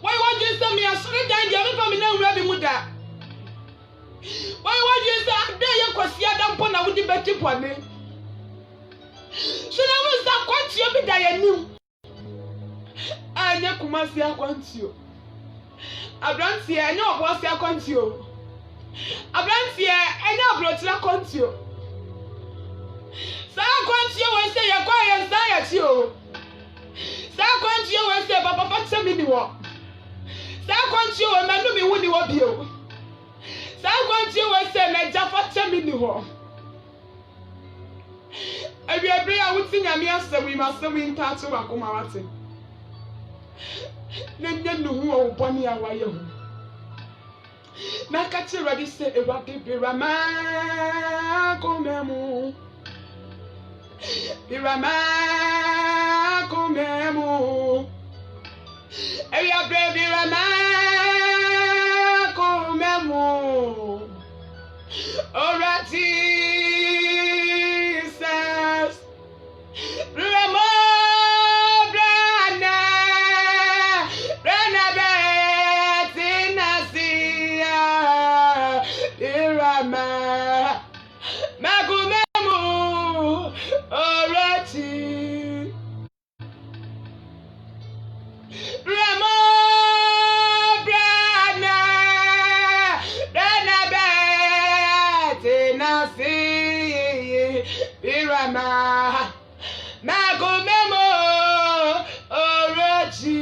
Speaker 2: Why would you send me a straight down the other family now, Rabbi Muda? Why would you say, there you could see a damp on a woody betty pony? So now was that quite you be there new. Anya Kumasi akɔntio. Abrantie anya ɔboase akɔntio. Abrantie anya abrɔkyerɛ akɔntio. Saa akɔntio wɔ sɛ yɛkɔ yɛn nsa yɛkyi o. Saa akɔntio wɔ sɛ papa kyɛ mi ni wɔ. Saa akɔntio wɔ mɛnu mi wu ni wɔ bio. Saa akɔntio wɔ sɛ n'agya fa kyɛ mi ni hɔ. Ebiabere a wuti nyame asɛm yi ma asɛm yi nta ato wakoma wate. Nanya no who boni awaye hu. Na kachi ready say Ewade birama komemu. Birama komemu. Eya bre birama komemu. Ora Jesus. Birama Ira Rama Magumemu Orati Rama Brana Bete Nasi Rama Magumemo Orati.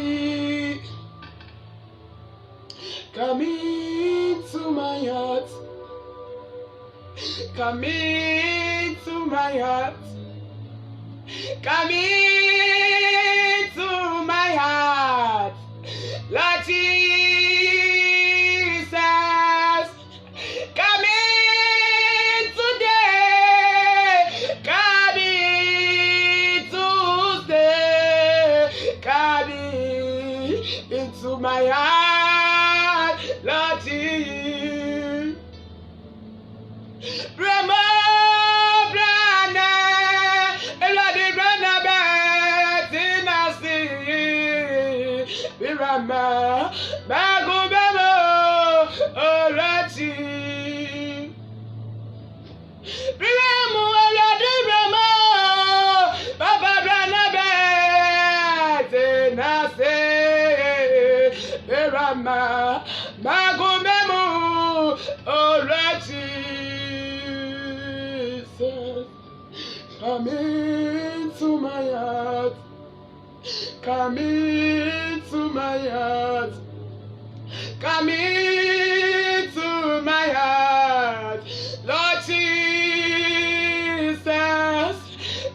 Speaker 2: Come into my heart. Come into my heart. Come into my heart. Lord Jesus. Come in today. Come in Tuesday. Come into my heart. Lord Jesus. Rama Brana Eladi Brana Betinasi Rama Magubemo Orati Rama Eladi Rama Baba Brana Betinasi Rama Magubemo Orati. Come into my heart. Come into my heart. Come into my heart. Lord Jesus.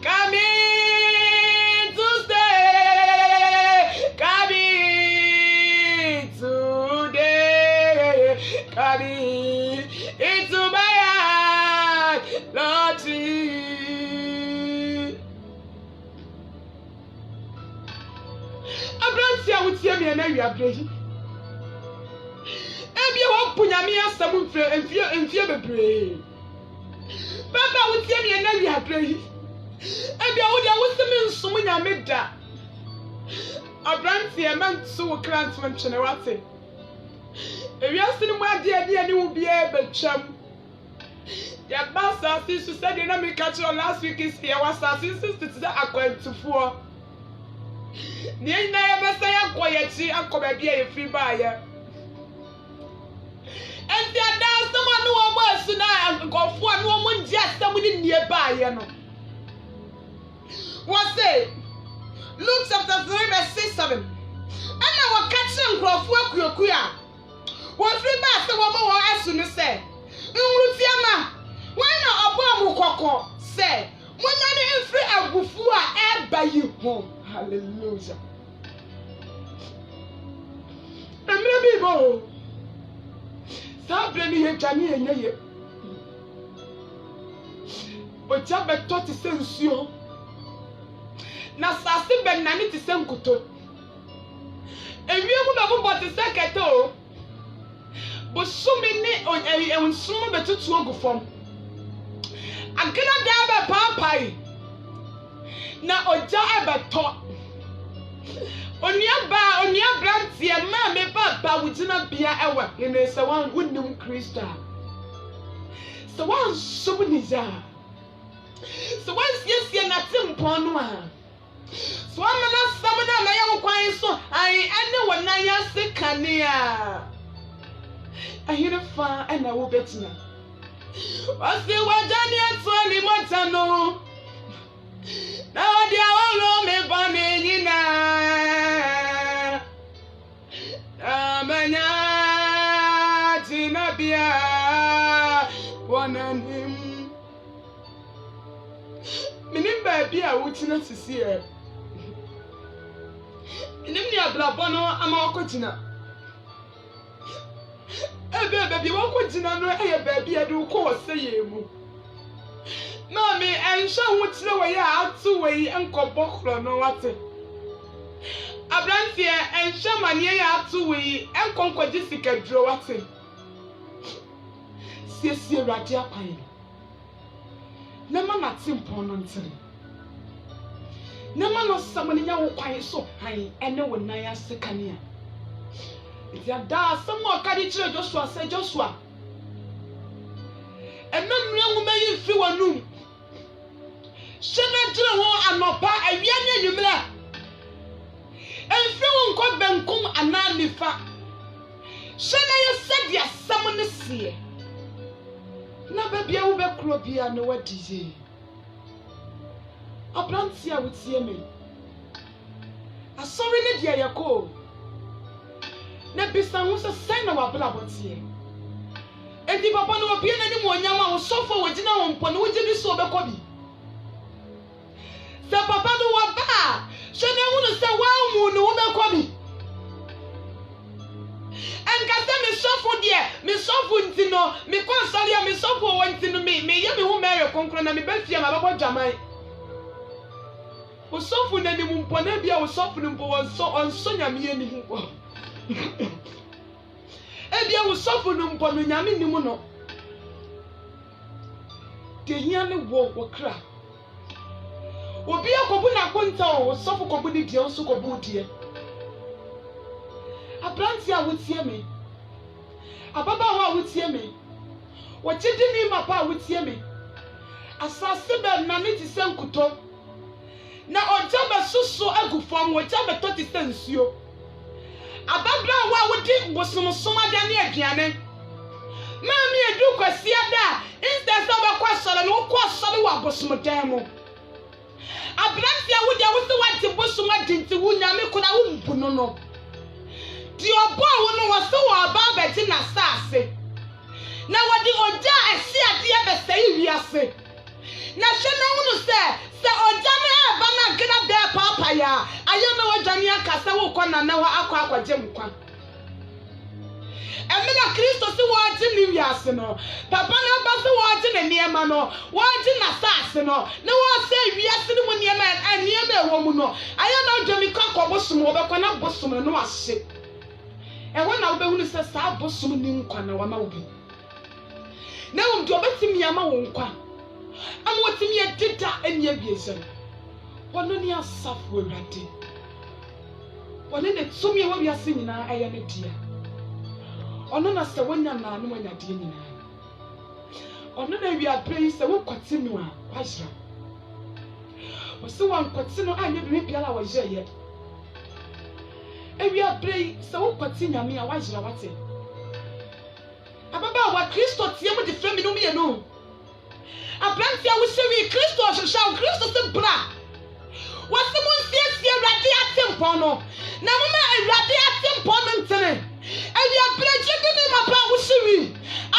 Speaker 2: Come in to stay. Come in today. Come in into my heart. Lord Jesus. Abrantia wotie me na wiabre. Ebia wo punyame asam mfie bebre. Baba wotie me na wiabre. Ebia wo dia wosem nsum nyame da. Abrantia manso wo krant mentwene wate. Ewiase ni mu ade ani wo bia betwam. Ya basa sisu said na me catch last week is here was sisu to akwantufuo. Ni na ya basa ya koyechi akoba bia ye free ba ya. Enti ada sama no wo asu na nkofo no mo nji asam ni nie ba ya no. What say? Luke chapter 3 verse 6-7. Ana wo catch nkofo akuakuya. Wo free ba se wo mo asu no say. Nwrutiama when obo kokko say munyane mfiri agufu a eba yi ho. Hallelujah. Emre bibo sabre ni ye tani enye oja beto ti se nsuo na sase benani ti se nkuto ewiemu na bo ti se keto bo sumi ni ensum betutu ogufom agina da ba papai na oja ebeto onia brantie ma me baba wugina bia ewa ene se wan wunnim Krista se wan subniza se wan siesie na tempon no a so amana samana na ya kwan so ai ene wona ya sekania ahire fa ena wo betina wasi wajani atwali motano na wadi awolo me bane nyina amanya tinabia wonanim minim baabi a wutina sisi e minim ni ablabo no ama okogina ebe baabi wokogina no eye baabi ade wo oseye mu mami ensha wutina we ya atu we enkobo kro no wate abrantie ensha manie ya atu we enkonkwaji sikaduro wate siesie rade apan na mama timpo no ntiri na mama samani nya wo kwan so han ene wo nan asekania dia da samo kadi chire Joshua say Joshua nguma yi fi wanum shena jira ho anopa awia ne nyumra enfi wo nko benkum ananifa shena ye sadia sam ne sie na babia wo be kro bia no wadiye abrantia wotie me asori ne dia yako na bisa ho se sai na wabla botie edi papa no obi na ni mo nyama wo sofo wogina wo mpo no wogini so obekọ bi se papa no waba shene hunu se wa mu no obekọ bi enka se me sofo de me sofo ntino me konsori me sofo wo ntino me ye me hu mere konkro na me bafia ma babo dwaman wo sofo na ni mu mpo na bia wo sofo ni mpo onso nyame ni hu ebia wo sofo no mpo no nyame ni mu no de hia ne wo kra obi akobu na konta wo sofo kobu ni die so kobu die abranti a wotie me ababa ho a wotie me wo chidi ni mapa a wotie me asase be na ne ti senkuto na oja be susu agufom wo ja be toti sensuo ababra wa wodi bosomsoma da ne aduane mami edu kwasia da instead of akwasoro no kwasoro wa bosomdan mu abranti a wodi a wosi wati bosoma dinti wunyame kuna wo mpuno no di obo wo no wo so wa ba beti na saase na wodi oja esi ade be sei wiase na hwena hunu se oja me aba na gina de papa ya ayo na wajani akasa wo kɔ na wa akɔ mkwa emina Kristo si waji ni wiase no papa na ba si waji na niema no waji na saase no na wo se wiase ni mu niema aniema ewo mu no ayo na wajani ka kɔ bosom wo bɛkɔ na bosom no ahye ewo na wo behunu se sa bosom ni nkwa na wa ma wo bi na wo do betimi ama wo nkwa ama wotimi edida enia biese wono ni asafo awurade wone ne tumi wo biase nyina eye ne dia ono na se wonya na no wonya die nyina ono na wi aprei se wo kwati no a wajra wo se wan kwati no anya bi biala wa jeye ewi aprei se wo kwati nyame a wajra wate ababa wa Kristo tie mu di fremi no me no abrantia wo se wi Kristo hwehwa Kristo se bra wasi mu siesie awurade atempo no na mama awurade atempo no ntene ewi abreje bi ni mapa wo se wi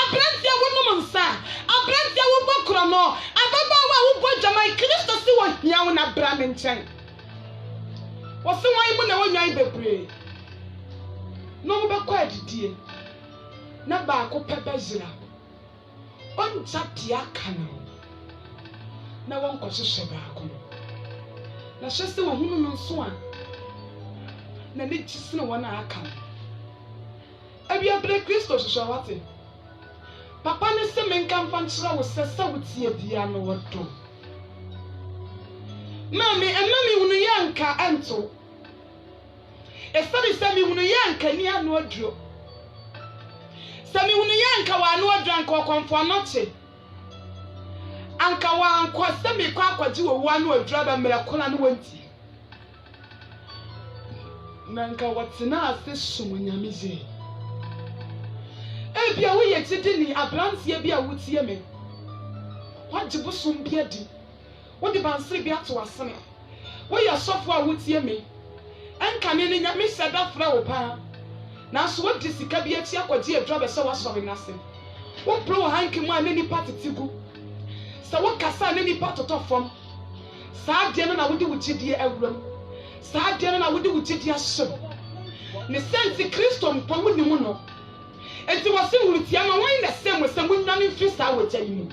Speaker 2: abrantia wo num nsa abrantia wo bokro no ababa wo bo jamai Kristo se wo hia wo na bra me nchen wasi wan mu na wo nwan bebre no mo bekọ adidie na ba ko pebe zira onja dia kana na won ko hwehwe ba ko na hyese wo hunu no nso a na ne gisene wona aka abia bre Kristo hwehwe wate papa ne se menka mfa nkyira wo sesa wo tie bia no wodo mami emami hunu yanka ento esari sami hunu yanka ni anu aduro sami hunu yanka wa anu aduro anka okonfo noche anka wa anko sami kwa akwaji wo anu aduro ba mera kola no wanti nanka watina ase sumunyamize ebia wo ye tidini abrantie bia wotie me waje busum bia di wo de bansiri bia to asene wo ye sofo a wotie me anka ne nya me seda fra wo pa na so wo di sika bia ti akwaji aduro be se wasori nase wo pro hanki mu a ne ni patitigu sa wo kasa ne ni patotofom sa de no na wo di wugidie awuram sa de no na wo di wugidie ahyem ne sense Kristo mpo wo ni mu no enti wose wurutia ma wan na sem sem nwan mfi sa wo gya yi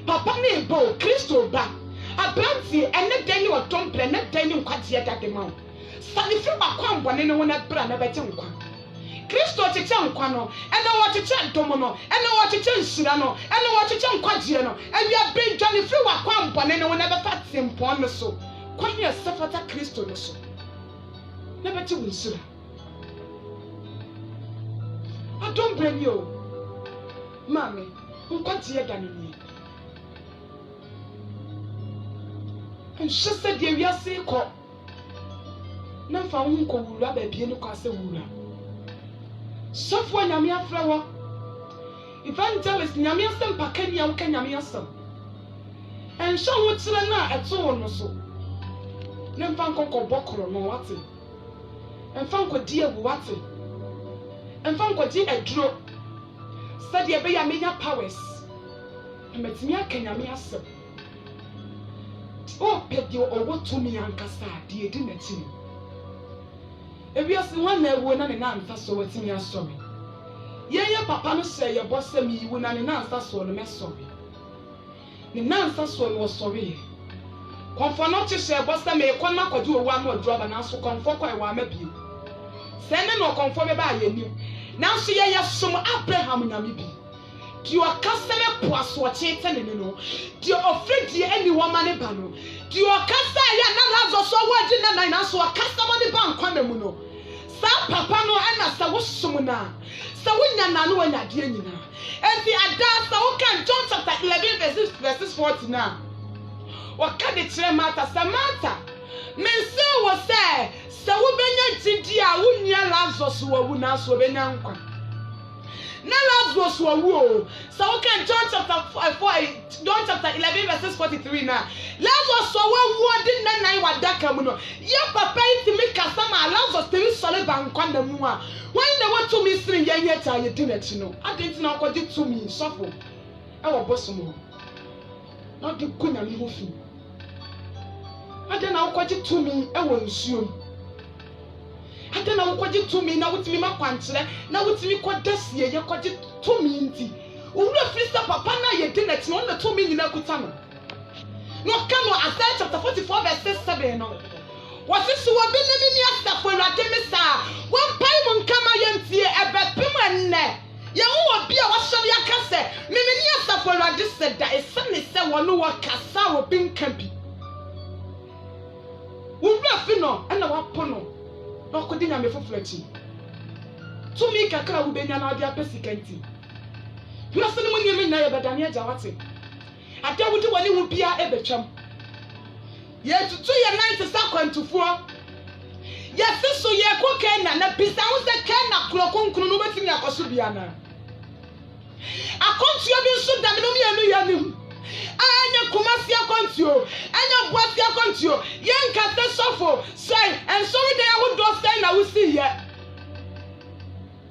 Speaker 2: papa ne bo Kristo ba abranti ene dan ni otomple ne dan ni nkwagye dade ma wo sa ne fi bakwa mbone ne wona bra na bɛgye nkwa Kristo cheche nkwa no ene wo cheche ntomo no ene wo cheche nsira no ene wo cheche nkwagye no awia bedwa ne fi wakwa mbone ne wona bɛfa tempon no so kwanya safata Kristo no so na bɛgye wo nsira adom brani o mami nkwagye da ne ni nhye sɛ deɛ wiase kɔ na mfa wo nkɔ wura baabie no kɔ asɛ wura sɔfoɔ nyame afrɛ wɔ evangelist nyame asɛm pakani a woka nyame asɛm ɛnhyɛ ho kyerɛ no a ɛto wo no so ne mfa nkɔkɔbɔ koro no wate mfa nkɔdi awu wate mfa nkɔgye aduro sɛdeɛ ɛbɛyɛ a menya powers na matumi aka nyame asɛm ɔpɛ deɛ ɔwɔ tumi ankasa a deɛ ɛdi n'akyi no ewiase wɔn na ɛwɔ na ne nansa so watumi asɔre yɛyɛ papa no hyɛ yɛbɔ sɛ miyiwu na ne nansa so no mɛsɔre ne nansa so no ɔsɔre yɛ kɔmfɔ no kyehyɛ ɛbɔ sɛ meekɔ na kɔgye owu ama ɔduru aba nanso kɔmfɔ kɔ ɛwɔ ama bio sɛ ne na ɔkɔmfɔ bɛba a yɛnim nanso yɛyɛ som Abraham nyame bi deɛ ɔkasa ne po asoɔkye tɛ ne no deɛ ɔfrɛ deɛ ani hɔ ma ne ba no deɛ ɔkasa yɛ na Lazarus so wɔgye na nan nanso ɔkasa ma ne ba nkwa na mu no saa papa no ɛna sɛ wosom na sɛ wonya na no wanya deɛ nyinaa enti ada sɛ woka John chapter 11 verses 40 na wɔka de kyerɛ Martha sɛ Martha mense wɔ sɛ wobɛnya gyidi a wonua Lazarus wawu nanso wobɛnya nkwa na Lazarus wawu o sɛ woka John chapter 11 verses 43 na Lazarus wawu de nanan wadaka mu no yɛ papa intimi kasa ma Lazarus temi sɔre ba nkwa na mu a wɔn na watumi siri yɛnyɛ ta yɛ di n'akyi no adanti na ɔkɔgye tumi sɔfo ɛwɔ bosom hɔ na ɔde gu nyame ho fi adan na ɔkɔgye tumi ɛwɔ nsuom adan na ɔkɔgye tumi na wotumi ma kwankyerɛ na wotumi kɔda sie yɛ kɔgye tumi nti owura firi sɛ papa na yɛ di n'akyi no ɔna tumi nyina kuta no na ɔka no Isaiah chapter 44 verse 7 no wɔsisi wɔ bi ne mi asafo Awurade me saa wɔmpae mu nkama yɛntie ɛbɛpem ɛnnɛ yɛwo wɔ bi a wɔhyɛ yɛaka sɛ memeni asafo Awurade sɛ da ɛsane sɛ wɔno wɔkasa wɔ bi nka bi wowura fi no ɛna wapo no na ɔkɔdi nyame foforɔ akyi tumi kakra wobɛnya na ɔde apɛ sika nti wiase no mu nneɛma nyinaa yɛbɛdane agya wate ade a wode wɔne ho bia ɛbɛtwam yɛtutu yɛ nan te sɛ akwantufoɔ yɛse so yɛkɔ Kana na bisa ho sɛ Kana kuro kronkron no wobɛtumi akɔ so bia na akɔntuo bi nso dame no mmienu yɛnim anya Kumasi akɔntuo anya Boase akɔntuo yɛnka sɛ sɔfo sɛ ɛnsɔre dɛ ahodoɔ sɛ na wosi yɛ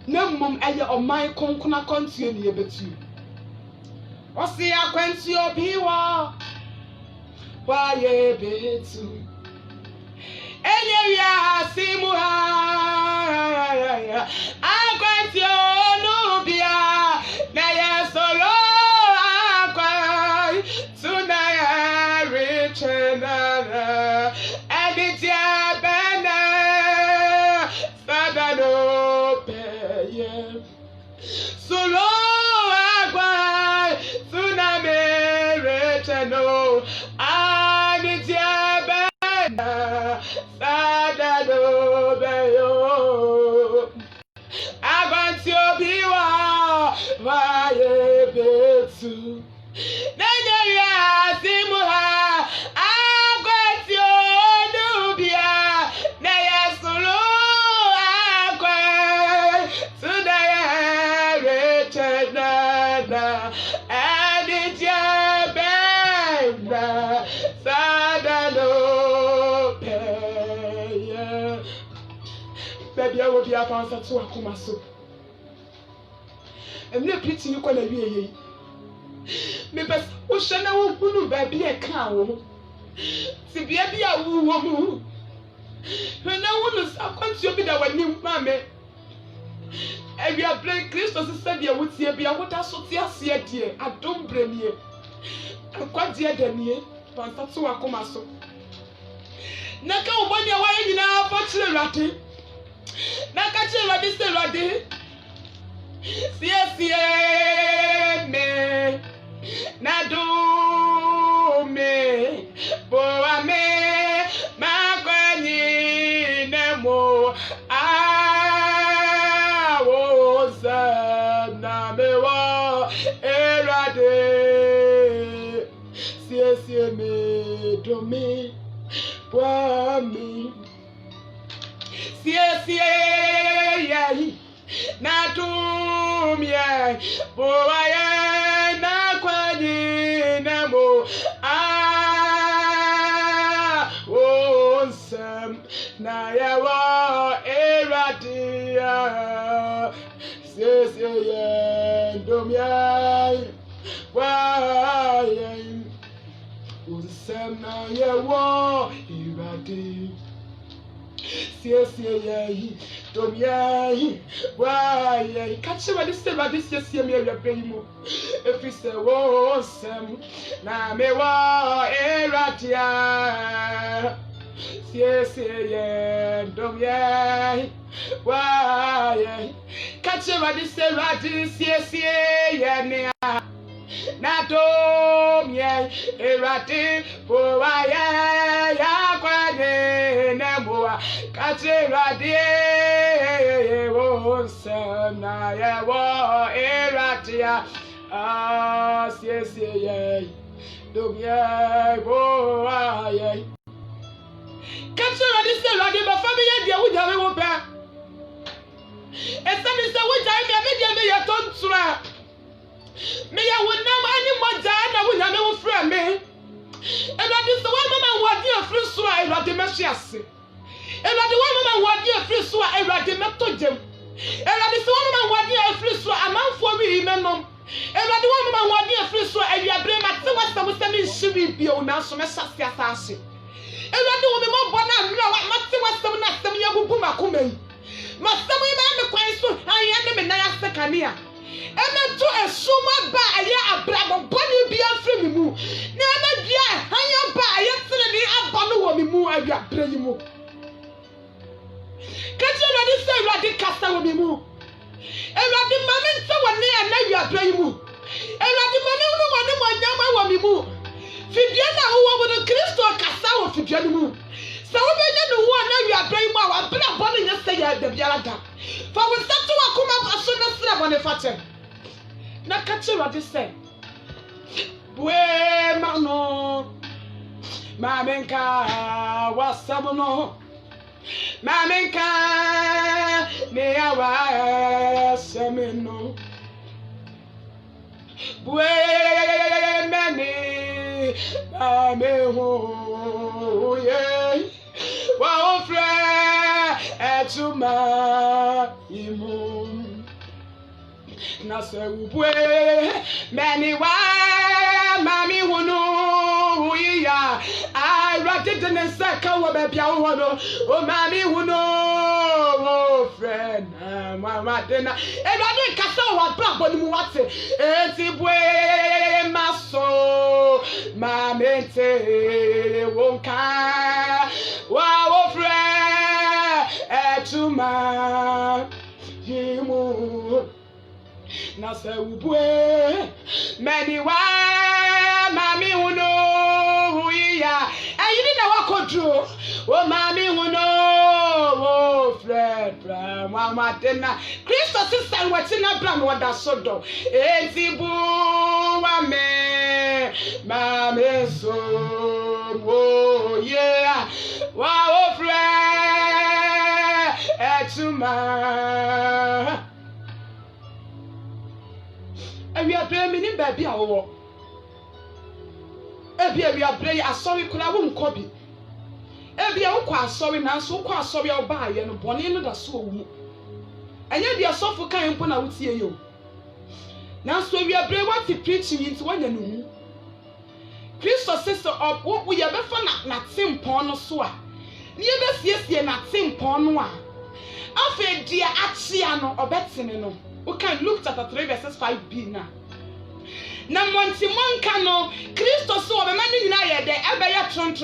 Speaker 2: na mmom ɛyɛ ɔman kronkron akɔntuo ne yɛbɛtuo ɔse akwantuo bi wɔ waye betu enyeria simu ha akwati onubia na yesolo akwa tunaya richenara editia bene sadano peye solo akwa tuname richeno Sadado beyo Avanti obiwa Vaye betu Nanya simuha Avanti onubia Naya sulu akwe Sudaya rechenana Aditya benda Sadado baby I will be up answer to akoma so emle piti ni kwa na wie yi me bes wo hye na wo hunu baby e ka wo ti bia bia wo wo mu na wo no akwantuo bi da wani ma me ewia bre Kristo se bia wo tie bia wo da so tie ase adie adom branie akwadie danie answer to akoma so na ka wo boni awa nyina fa kire Awurade na ka kire Awurade se Awurade sie me na do me bo ame makwani nemo a wo sa na me wo Awurade sie me do me Wami sie na tumye boya na kwani na mo onsam na yawa eradia sie domya waya onsam na yawa eradia sie domya waya kache ba dise ba dise sie me awia mo efi se wo onsam na me wa eradia sie domya waya kache ba dise ba dise sie ne na domya erati waya ya kwade na moa kache radie wo sana ya wo eratia sie domya waya kache radie ba family dia wo jare wo pa esa ni se wo jare me dia me ya tontura me ya wonam ani moja na wo nyame wo fra me elade so wa mama wadi afri so a elade me hwiase elade wa mama wadi afri so a elade me tojem elade so wa mama wadi afri so amanfo wi menom elade wa mama wadi afri so awiabre mate wasam sami nhiri bio na so me hwiase asase elade wo me mo bona nra wa mate wasam na asem ya gugu makomai masam yi me kwan so anya ne me na ya sekania ena to esuma ba aye abrabo boni bia mfre mi mu na ena bia anya ba aye tere ni abano wo mi mu awia bre yi mu kaje na di se awia kasa wo mi mu awia di mame nse woni ena awia bre yi mu awia di mame no woni mo nyama wo mi mu fidie na wo wo Kristo kasa wo fidie ni mu sa wo be nya no wo na awia bre yi mu a wa bre abano nya se ya da biara da fa wo satu akoma aso na sra bone fatem na kache radi se bwe mano mamenka wasabuno mamenka ne awa semeno bwe meni ameho ye wa ofre etuma imu na se ubwe meni wa mami hunu ya I ratted in a second wa bebia wono o mami hunu o friend mama dena e rade kasa wa brabo ni mu wate enti bwe maso mamente wonka wa o friend etuma yimu na se ubwe meni wa mami huno ya ayini na wakodro o mami huno o fred mama tena Kristo sister wati na bram wada sodo enti bu wa me mami so o yeah wa o fred etuma ewi abre mi ni ba bia wo ebi abre asori kula wo nkobi ebi wo kwa asori na so kwa asori oba aye no bone no da so owu enye dia sofu kan mpo na wutie yo na so ewi abre what preaching into wanya no mu Kristo sister up wo ye be fa na tempon no so a ne ye be siesie na tempon no a afa dia achia no obetene no. We can Luke chapter 3 verses 5b na. Na monti monka no Kristo so obemani nyina ye de ebe ya tron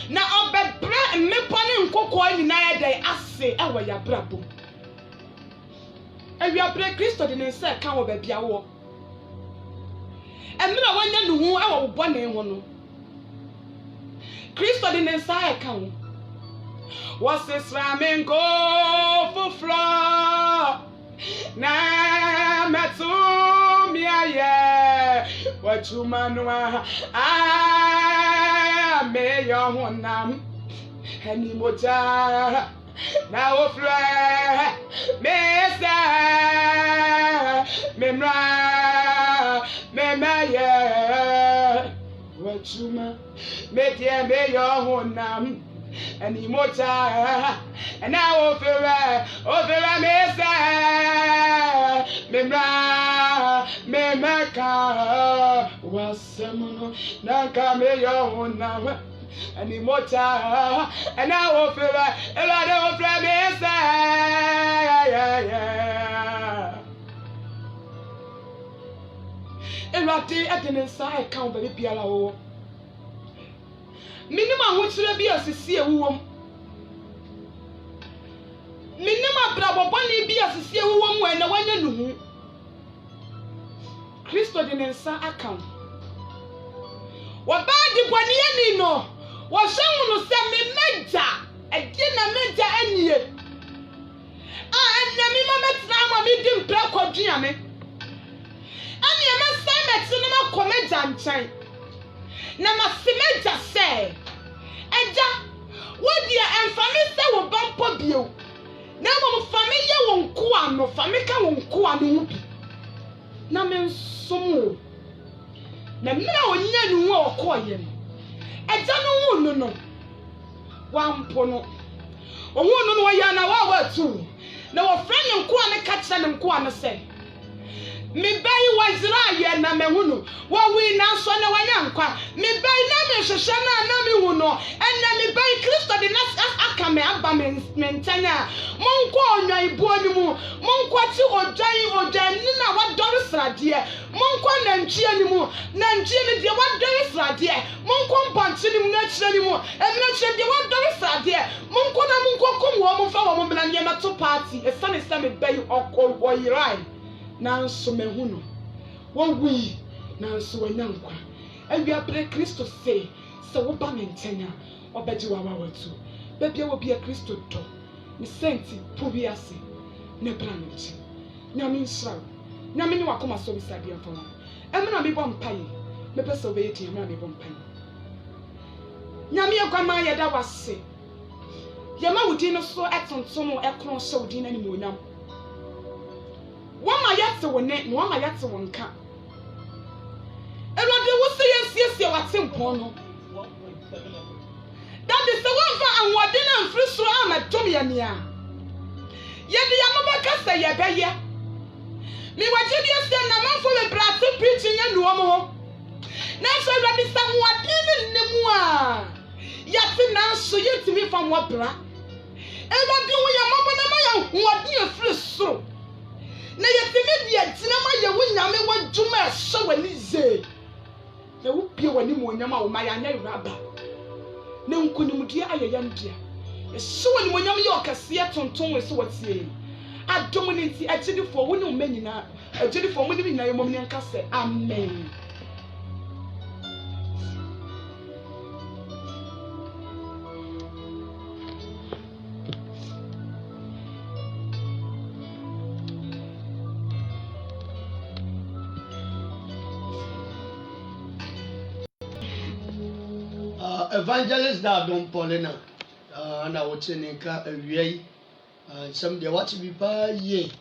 Speaker 2: na obebre mmepo ne nkokọ nyina ye de ase ewo ya brabo. Ewi abre Kristo de ne nsa ka wo ba bia wo. Emira wanya no hu ewo wo bone ho no. Kristo de ne nsa e ka wo. Wasesra mengo fufra na matumia ye wachumanwa me yohonam Any moja na ofre mesa memra memaye wachuma media me yo honam any moja na ofre mesa memra memaka wasemono na ka me yo honam any more time, and I will feel it, and I don't feel me say, and I did at an inside count by the piano. Minimum, which will be a sincere woman. Minimum, bravo, bunny be a sincere woman when the one you knew. Christo didn't say account. What bad the one you know? Was someone who sent me major, a dinner major any year. And the Mimma Trama meeting black or Giammy. And you must say that cinema comment time. Namasimenta say, and what dear and family say will bump up you. Now, family won't go no family won't go on. Namen so. Na me na onya nu wo okoye no eja no no wampo no ohun no ya na wa watu na wo friend nko an ka kire ne nko an se me bai wa Israel na me hunu wo wi na so na wanya nkwa me bai na me hwehwe na me hu no enna me bai Kristo de na aka me aba me ntanya monko onwa ibu ani mu monko ti ojan ni na wa dore srade monko na ntwi ani mu na ntwi ni de wa dore srade monko mpanti ni mu na kire ni mu emna kire de wa dore srade monko na monko kom wo mo fa wo mo bla nye ma to party e sane se me bai oyirai nanso mehuno wonwi nanso wanyankwa awia pre Kristo se wo ba mentenya obeji wa watu bebia wo bia Kristo to ni senti pubiase ne branchi nyame nsra nyame ni wakoma so bisade afo emna me bom pai me pese obe yeti emna me bom pai nyame agwama yeda wase yema wudi no so etontomo ekron so wudi na ni monyam Wama yate wone no wama yate wonka Erode wo se yesiesie wate mpon no That is the one for anwode na mfiri soro amadom ya nia Yede ya mabaka se yebeye Mi waje bi ese na manfo we brate preaching ya nuo mo Na so Erode samwade ne mu a Yate na so yetimi fam wo bra Erode wo ya mabana ma ya nwode afiri soro Na yetimi dia tina ma ye wunyame wadwuma so wani ze na wo pie wani mo nyama wo ma ya nya raba na nkunim dia ayeyam dia so wani mo nyama ye okase tonton we so watie adom ne nti agidifo wo ne o manyina agidifo mo ne bi na ye mom ne nka se amen
Speaker 1: Evangelist da don Paulina na wote ne ka awiai some de what be pa ye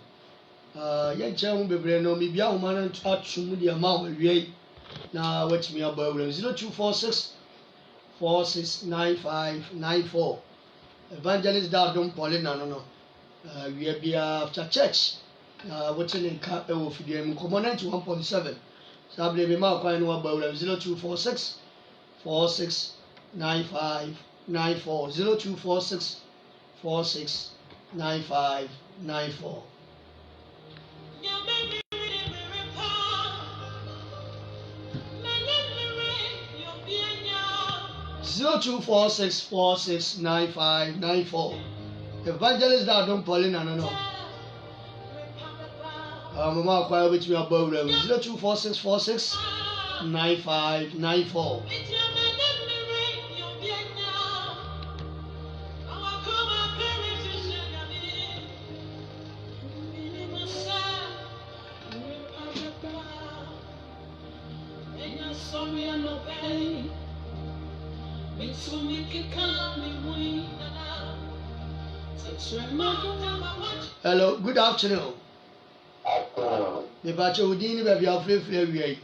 Speaker 1: ye nche hu bebre no mi bia hu ma na atwum de ma awiai na what me aba 0246 469594 Evangelist da don Paulina no we bia after church wote ne ka e wo fidie mu component 1.7 sable be ma kwan no aba 0246 469594 0246 469594 0246 469594 Evangelist da don Paulina no mama kwa which we are about 0246 469594 Hello, good afternoon. Mepache udini baby afrefre wiai.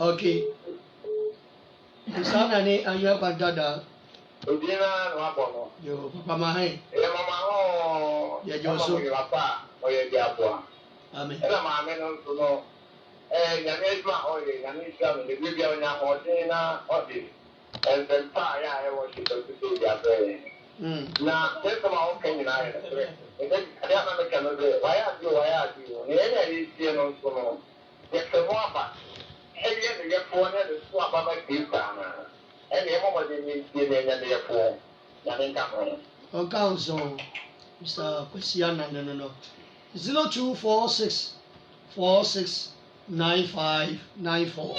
Speaker 1: Okay. Sana ni anya kwantada.
Speaker 3: Udina no abono.
Speaker 1: Yo, papa mahai.
Speaker 3: Mama ho.
Speaker 1: Ya joso.
Speaker 3: Papa, oye diabo.
Speaker 1: Amen.
Speaker 3: Ela maame no so no. Nyame aduma oye, nyame islam de bibia onya odina odi. Pa ya e wo shi to so dia be. Na tesa ma o kenyi na ye. Ya na me kanu be, waya di. Ne ya ni tie no so no. Ye se mo aba. Ye ye fo ne de so aba ba ti ta na.
Speaker 1: Council, Mr. Kwesiana, no. 0246 469594.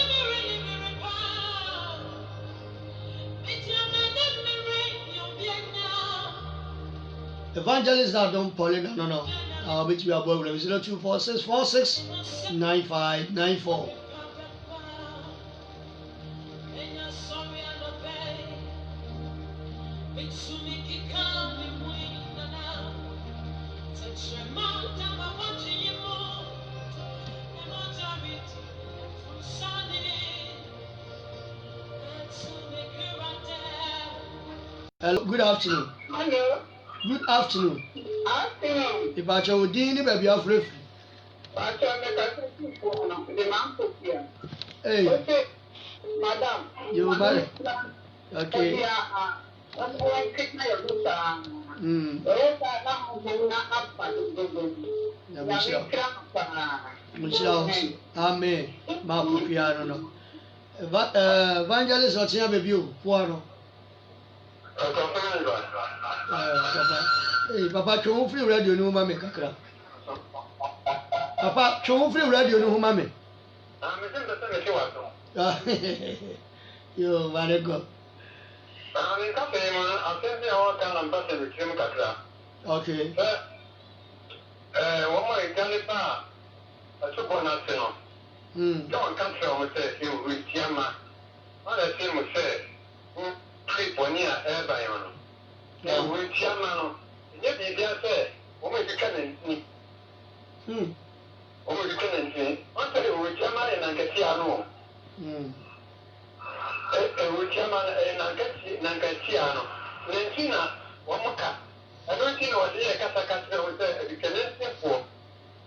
Speaker 1: Evangelist Adam Paulina, no. I'll bet you are boy 0246 469594. Hello, good afternoon.
Speaker 3: Hello.
Speaker 1: Good afternoon.
Speaker 3: Afternoon.
Speaker 1: If I show Dini, baby, I'm free. Hey.
Speaker 3: Madam.
Speaker 1: You married? Okay. Amen. Ma pupiano no. Evangelist otia baby o puano. Papa chon free radio no ma me kakra. Papa chon free radio no ma me. Yo, very good. Okay.
Speaker 3: John country on say you with Yama. What I say must say, trip on here, airby. Yeah, with Yama. Yet, if you say, woman, you can. Oh, you can. What are you with Yama and get Yano? With Yama and get Nankatiano. Lentina, Wamaka. I don't think what the Casacata was there. You can listen for.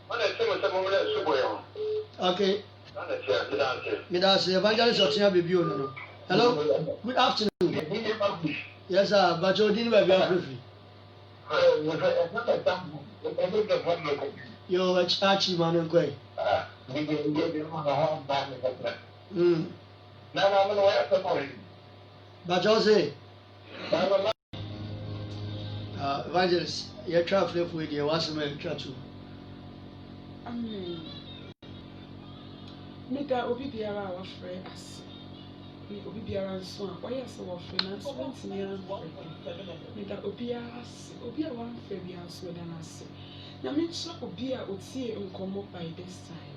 Speaker 3: What I say was a moment of Suboyon.
Speaker 1: Okay. Midas Evangelist Otia baby no. Hello. Good afternoon. Yes, sir. But you didn't baby free. Yo, a chachi man and quay. But Jose. Evangelist, you're traveling with you. What's the matter?
Speaker 2: Amen. Meda obi biara a wafrɛ ase. Obi biara nso a wɔyɛ sɛ wɔfrɛ nanso wɔntumi amfrɛ. Meda obiara ase. Obi a wamfrɛ biara nso meda no ase. Nyame nhyɛ obi a otie nkɔmmɔ by this time.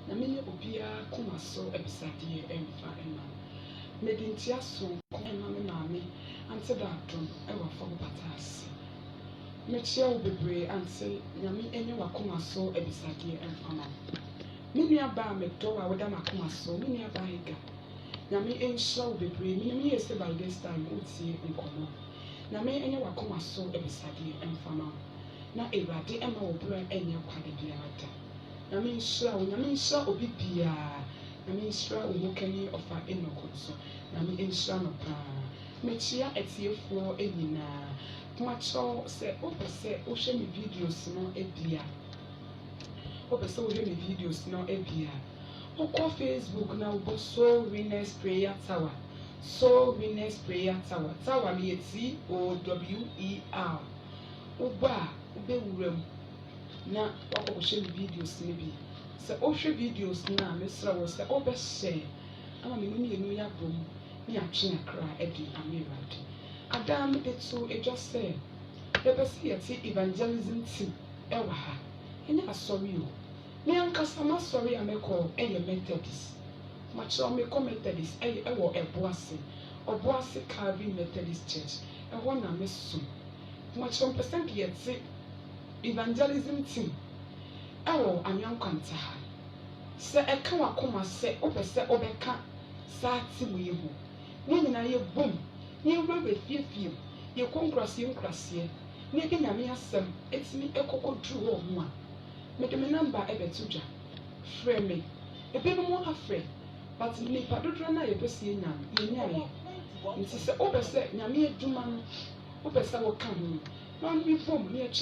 Speaker 2: Nyame nyɛ obiara koma so abisadeɛ ɛmfa ɛma no. Mede ntia so nkɔmmɔ ɛma me maame ante da adom ɛwɔ fam bata ase. Mekyia wo bebree ante Nyame ɛnyɛ wakoma so abisadeɛ ɛmfa ma no. Mini aba medɔ a woda makoma so mini aba hega Nyame enhyira wo bebree mini yɛ sɛ by this time wotie nkɔmmɔ Nyame enye wakoma so ebisadeɛ emfama na Awurade ɛma wo bra enye kwade biara da Nyame nhyira wo Nyame nhyira obi biara Nyame nhyira wo mokani ɔfa enoko so Nyame nhyira no paa mekyia etiefoɔ enyinaa kumakyɛw sɛ wopɛ sɛ wohwɛ me videos no ebia Opese wo me videos no ebia. Oko Facebook na wo Soul Winners Prayer Tower. Soul Winners Prayer Tower. Tower me TOWER. Oba ubewuram na wako hwe me videos ne bi. Se o hwe videos na me sra wo se obehye ama me no ya bom ni atwe akra edi amirade adam etu ejo say yɛbɛsi yɛte evangelism team ɛwɔ ha ɛnyɛ asɔre o me ankasa ma sɔre a mɛkɔ ɛyɛ Methodist makyerɛ mekɔ Methodist ɛwɔ Ɛboase Calvary Methodist Church ɛhɔ na mesom makyerɛ mpɛsɛ nka yɛte evangelism team ɛwɔ Anyankwanta ha sɛ ɛka wakoma sɛ wopɛ sɛ wobɛka saa te mu yɛ ho ne nyinaa yɛbom ne yɛwura bɛfiefie yɛkɔ nkurasiɛ ne yɛde nyame asɛm ɛtumi ɛkɔkɔ duru hɔ ho a mede me namba ɛbɛto dwa frɛ me ebinom afrɛ but nipa dodoɔ no a yɛbɛsie yɛnyaeɛ nti sɛ wopɛ sɛ nyame adwuma no wopɛ sɛ wɔka ho na ɔno bi bom ne yɛkye